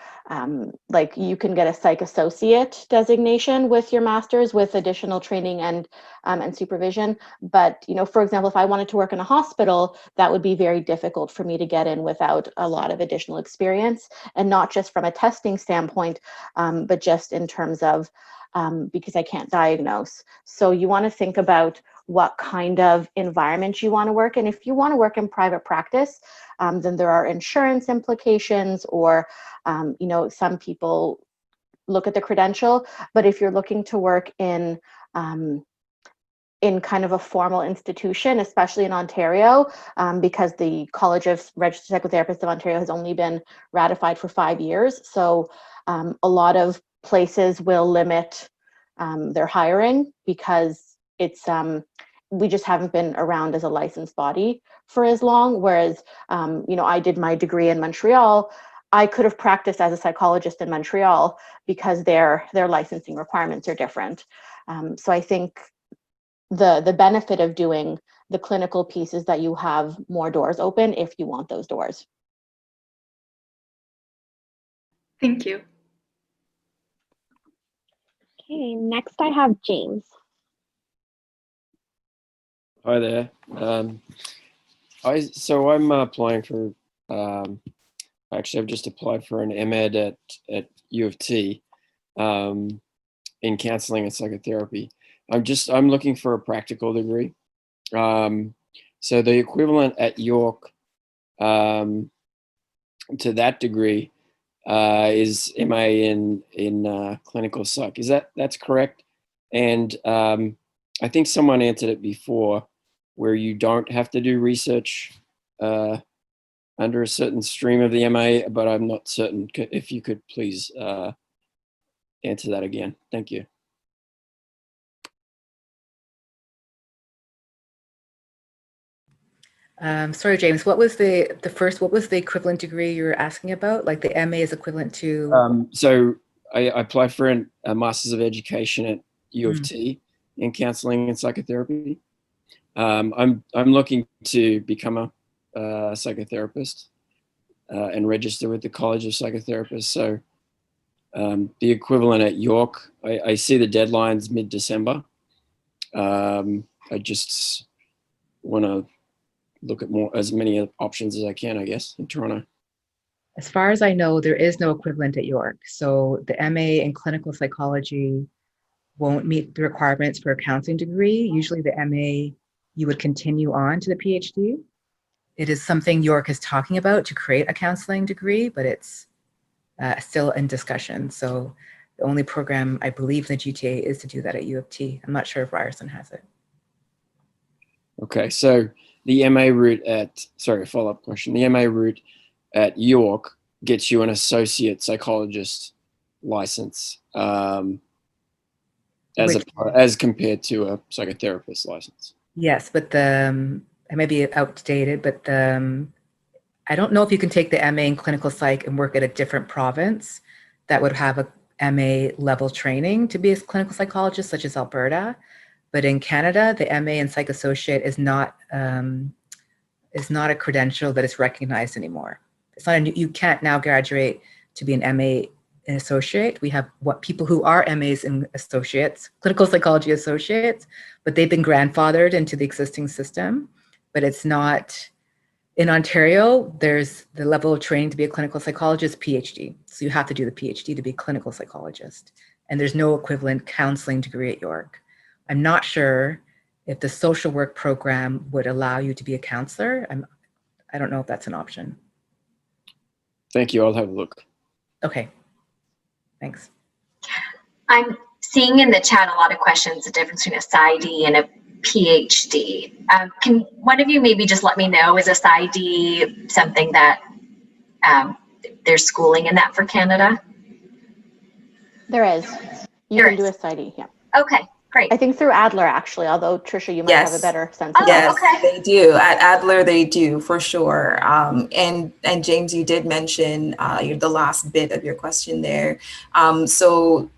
like you can get a psych associate designation with your master's with additional training and supervision. But, for example, if I wanted to work in a hospital, that would be very difficult for me to get in without a lot of additional experience, and not just from a testing standpoint, but just in terms of, because I can't diagnose. So you want to think about what kind of environment you want to work in. If you want to work in private practice, then there are insurance implications, or some people look at the credential. But if you're looking to work in kind of a formal institution, especially in Ontario, because the College of Registered Psychotherapists of Ontario has only been ratified for 5 years. So a lot of places will limit their hiring because we just haven't been around as a licensed body for as long. Whereas, I did my degree in Montreal. I could have practiced as a psychologist in Montreal because their licensing requirements are different. So I think the benefit of doing the clinical piece is that you have more doors open if you want those doors. Thank you. Okay, next I have James. Hi there. I'm applying for. Actually, I've just applied for an MEd at U of T in counselling and psychotherapy. I'm looking for a practical degree. So the equivalent at York to that degree is MA in clinical psych. That's correct? And I think someone answered it before, where you don't have to do research under a certain stream of the MA, but I'm not certain. If you could please answer that again. Thank you. Sorry, James, what was what was the equivalent degree you were asking about? Like the MA is equivalent to? So I applied for a Masters of Education at U of T in counseling and psychotherapy. I'm looking to become a psychotherapist and register with the College of Psychotherapists. So the equivalent at York, I see the deadline's mid-December. I just want to look at as many options as I can, I guess, in Toronto. As far as I know, there is no equivalent at York. So the MA in clinical psychology won't meet the requirements for a counseling degree. Usually the MA, you would continue on to the PhD. It is something York is talking about to create a counseling degree, but it's still in discussion. So the only program I believe in the GTA is to do that at U of T. I'm not sure if Ryerson has it. Okay, so the MA route follow-up question. The MA route at York gets you an associate psychologist license as compared to a psychotherapist license. Yes, but I may be outdated, but I don't know if you can take the MA in clinical psych and work at a different province that would have a MA level training to be a clinical psychologist, such as Alberta. But in Canada, the MA in psych associate is not a credential that is recognized anymore. It's not you can't now graduate to be an MA in associate. We have people who are MAs in associates, clinical psychology associates, but they've been grandfathered into the existing system. But it's not, in Ontario, there's the level of training to be a clinical psychologist, PhD. So you have to do the PhD to be a clinical psychologist. And there's no equivalent counseling degree at York. I'm not sure if the social work program would allow you to be a counselor. I don't know if that's an option. Thank you. I'll have a look. Okay. Thanks. I'm seeing in the chat a lot of questions, the difference between a PsyD and a PhD. Can one of you maybe just let me know, is a PsyD something that there's schooling in that for Canada? There is. You can do a PsyD, yeah. Okay, great. I think through Adler, actually, although Tricia, you might have a better sense of Yes, that. they do. At Adler, they do, for sure. And James, you did mention the last bit of your question there. So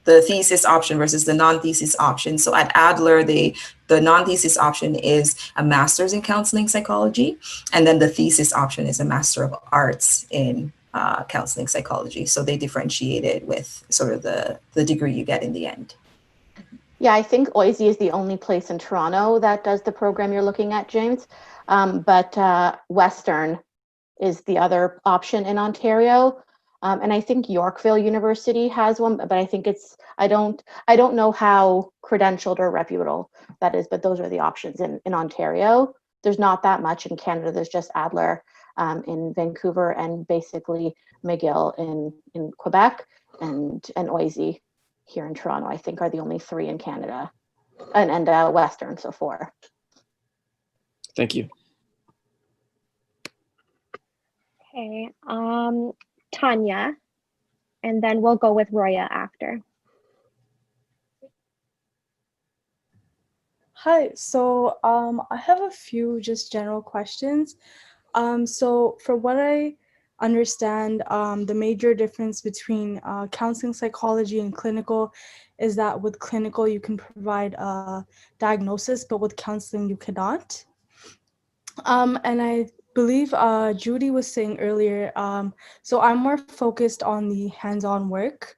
the thesis option versus the non-thesis option. So at Adler, the non-thesis option is a master's in counseling psychology, and then the thesis option is a Master of Arts in counseling psychology. So they differentiate it with sort of the degree you get in the end. Yeah, I think OISE is the only place in Toronto that does the program you're looking at, James. But Western is the other option in Ontario. And I think Yorkville University has one, but I think I don't know how credentialed or reputable that is, but those are the options in Ontario. There's not that much in Canada. There's just Adler in Vancouver and basically McGill in Quebec and OISE here in Toronto, I think, are the only 3 in Canada, and Western, so 4. Thank you. Okay, Tanya, and then we'll go with Roya after. Hi, so I have a few just general questions. So for what I understand, the major difference between counseling psychology and clinical is that with clinical you can provide a diagnosis, but with counseling you cannot. And I believe Judi was saying earlier, so I'm more focused on the hands-on work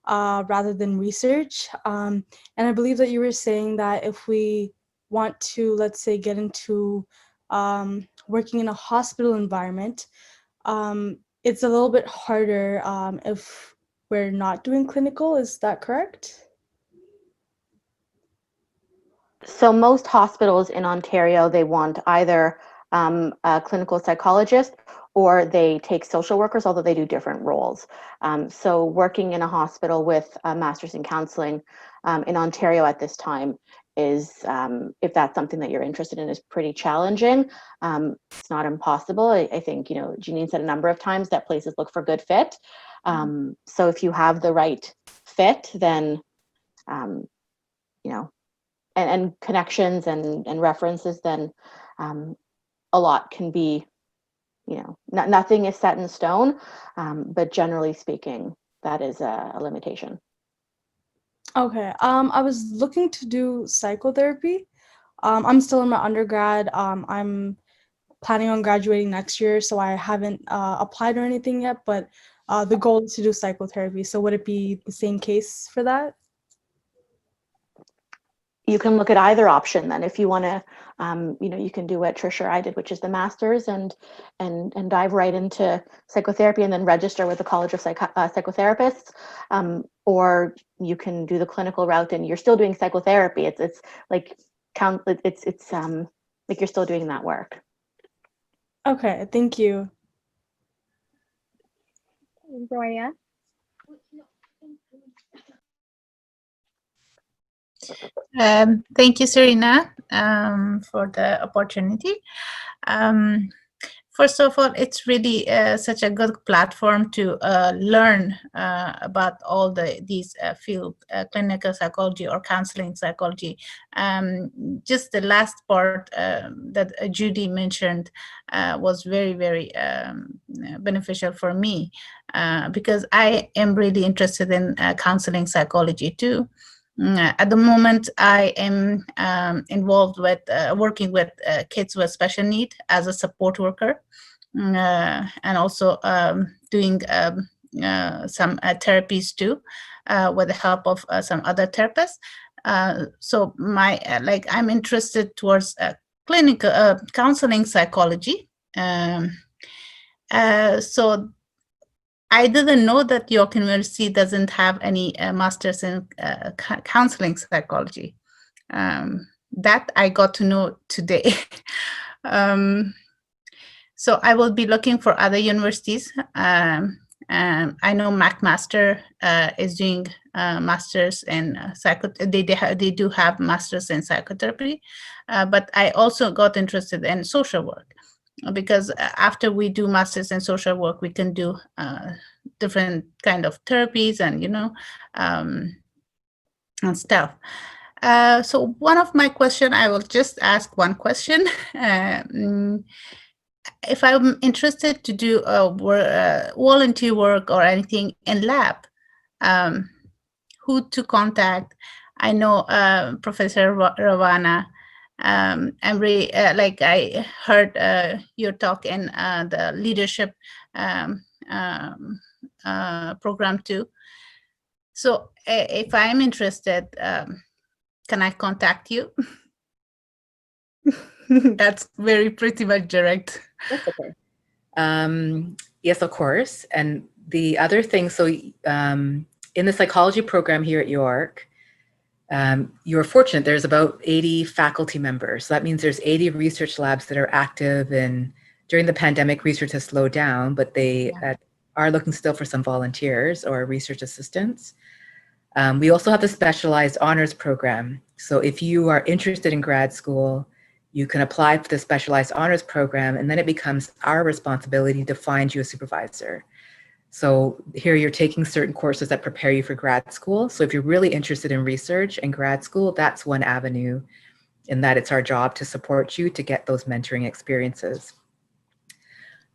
rather than research. And I believe that you were saying that if we want to, let's say, get into working in a hospital environment, it's a little bit harder if we're not doing clinical. Is that correct? So most hospitals in Ontario, they want either a clinical psychologist or they take social workers, although they do different roles. So working in a hospital with a master's in counseling in Ontario at this time is, if that's something that you're interested in, is pretty challenging. It's not impossible. I think, Jennine said a number of times that places look for good fit. So if you have the right fit, then, and connections and references, then a lot can be, nothing is set in stone, but generally speaking, that is a limitation. Okay, I was looking to do psychotherapy. I'm still in my undergrad. I'm planning on graduating next year, so I haven't applied or anything yet, but the goal is to do psychotherapy. So would it be the same case for that? You can look at either option then. If you want to, you can do what Trisha or I did, which is the master's and dive right into psychotherapy and then register with the College of Psychotherapists, or you can do the clinical route and you're still doing psychotherapy. It's like like you're still doing that work. Okay, thank you. Roya. Thank you, Serena, for the opportunity. First of all, it's really such a good platform to learn about all these field, clinical psychology or counseling psychology. Just the last part that Judi mentioned was very, very beneficial for me because I am really interested in counseling psychology too. At the moment, I am involved with working with kids with special need as a support worker, and also doing some therapies too, with the help of some other therapists. So I'm interested towards clinical counseling psychology. So I didn't know that York University doesn't have any masters in counseling psychology. That I got to know today. So I will be looking for other universities. I know McMaster is doing masters in they do have masters in psychotherapy, but I also got interested in social work. Because after we do masters in social work, we can do different kind of therapies and and stuff. So one of my question, I will just ask one question. If I'm interested to do volunteer work or anything in lab, who to contact? I know Professor Rawana. I'm really I heard your talk in the leadership program too. So if I'm interested, can I contact you? That's very pretty much direct. That's okay. Yes, of course. And the other thing, so in the psychology program here at York, you're fortunate, there's about 80 faculty members. So that means there's 80 research labs that are active, and during the pandemic, research has slowed down, but they are looking still for some volunteers or research assistants. We also have the specialized honors program. So if you are interested in grad school, you can apply for the specialized honors program, and then it becomes our responsibility to find you a supervisor. So here you're taking certain courses that prepare you for grad school. So if you're really interested in research and grad school, that's one avenue, in that it's our job to support you to get those mentoring experiences.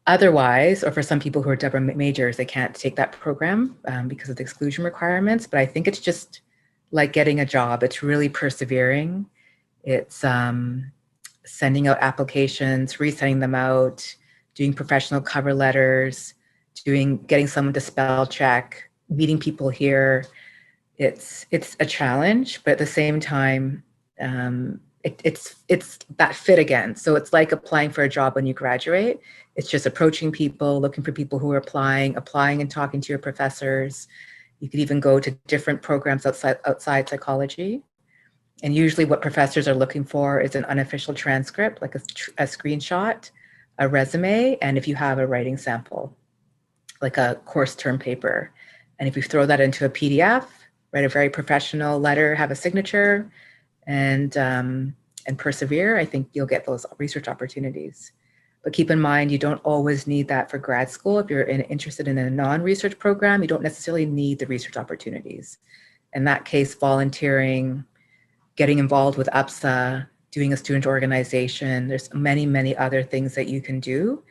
Otherwise, or for some people who are double majors, they can't take that program because of the exclusion requirements. But I think it's just like getting a job. It's really persevering. It's sending out applications, resending them out, doing professional cover letters, getting someone to spell check, meeting people here. It's a challenge, but at the same time, it's that fit again. So it's like applying for a job when you graduate. It's just approaching people, looking for people who are applying and talking to your professors. You could even go to different programs outside psychology. And usually what professors are looking for is an unofficial transcript, like a screenshot, a resume, and if you have a writing sample, like a course term paper. And if you throw that into a PDF, write a very professional letter, have a signature, and persevere, I think you'll get those research opportunities. But keep in mind, you don't always need that for grad school. If you're interested in a non-research program, you don't necessarily need the research opportunities. In that case, volunteering, getting involved with UPSA, doing a student organization, there's many, many other things that you can do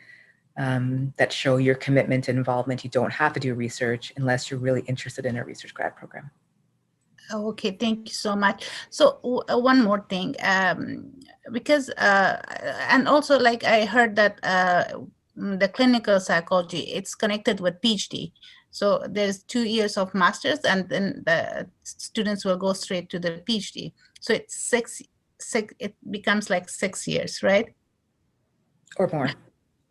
that show your commitment and involvement. You don't have to do research unless you're really interested in a research grad program. Okay, thank you so much. So one more thing, because and also, like, I heard that the clinical psychology, it's connected with PhD. So there's 2 years of master's, and then the students will go straight to the PhD. So it's it becomes like 6 years, right? Or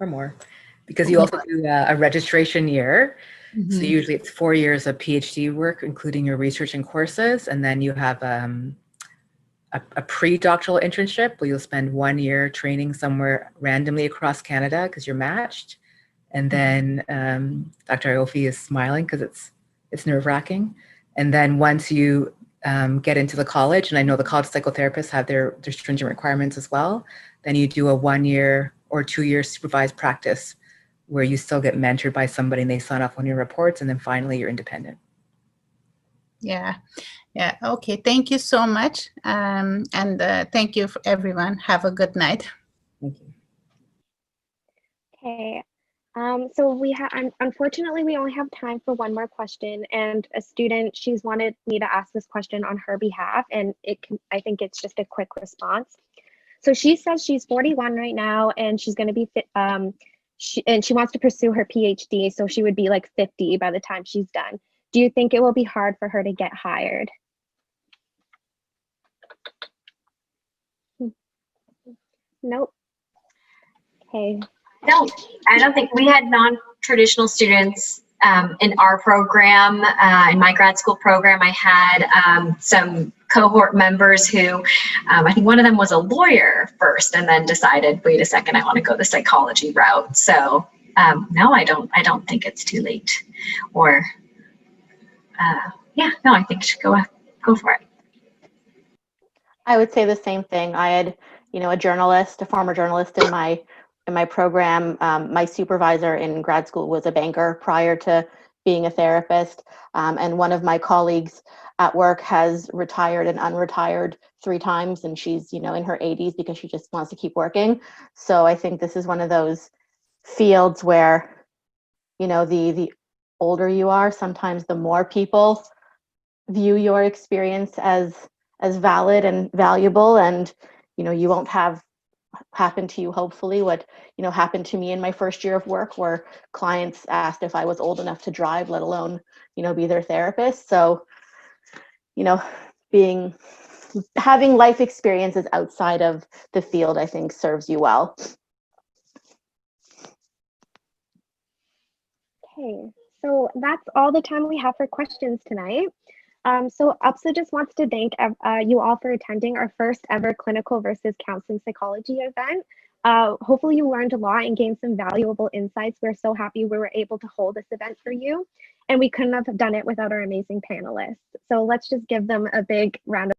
more, because you also do a registration year. Mm-hmm. So usually it's 4 years of PhD work, including your research and courses. And then you have a pre-doctoral internship where you'll spend 1 year training somewhere randomly across Canada because you're matched. And then Dr. Ioffe is smiling because it's nerve-wracking. And then once you get into the college, and I know the college psychotherapists have their stringent requirements as well, then you do a 1 year or 2 year supervised practice where you still get mentored by somebody and they sign off on your reports, and then finally you're independent. Yeah. Okay. Thank you so much. And thank you for everyone. Have a good night. Thank you. Okay. So unfortunately, we only have time for one more question, and a student, she's wanted me to ask this question on her behalf, and I think it's just a quick response. So she says she's 41 right now, and she's going to be she wants to pursue her PhD, so she would be like 50 by the time she's done. Do you think it will be hard for her to get hired? Nope. Okay. I don't think we had non-traditional students in our program. In my grad school program, I had some cohort members who, I think one of them was a lawyer first and then decided, wait a second, I want to go the psychology route. So no, I don't think it's too late. Or no, I think you should go for it. I would say the same thing. I had, a former journalist in my program. My supervisor in grad school was a banker prior to being a therapist. And one of my colleagues at work has retired and unretired 3 times, and she's, in her 80s because she just wants to keep working. So I think this is one of those fields where, the older you are, sometimes the more people view your experience as valid and valuable, and you won't have happen to you, hopefully, what happened to me in my first year of work, where clients asked if I was old enough to drive, let alone be their therapist. So having life experiences outside of the field, I think, serves you well. Okay, So that's all the time we have for questions tonight. So UPSA just wants to thank you all for attending our first ever clinical versus counseling psychology event. Hopefully you learned a lot and gained some valuable insights. We're so happy we were able to hold this event for you, and we couldn't have done it without our amazing panelists. So let's just give them a big round of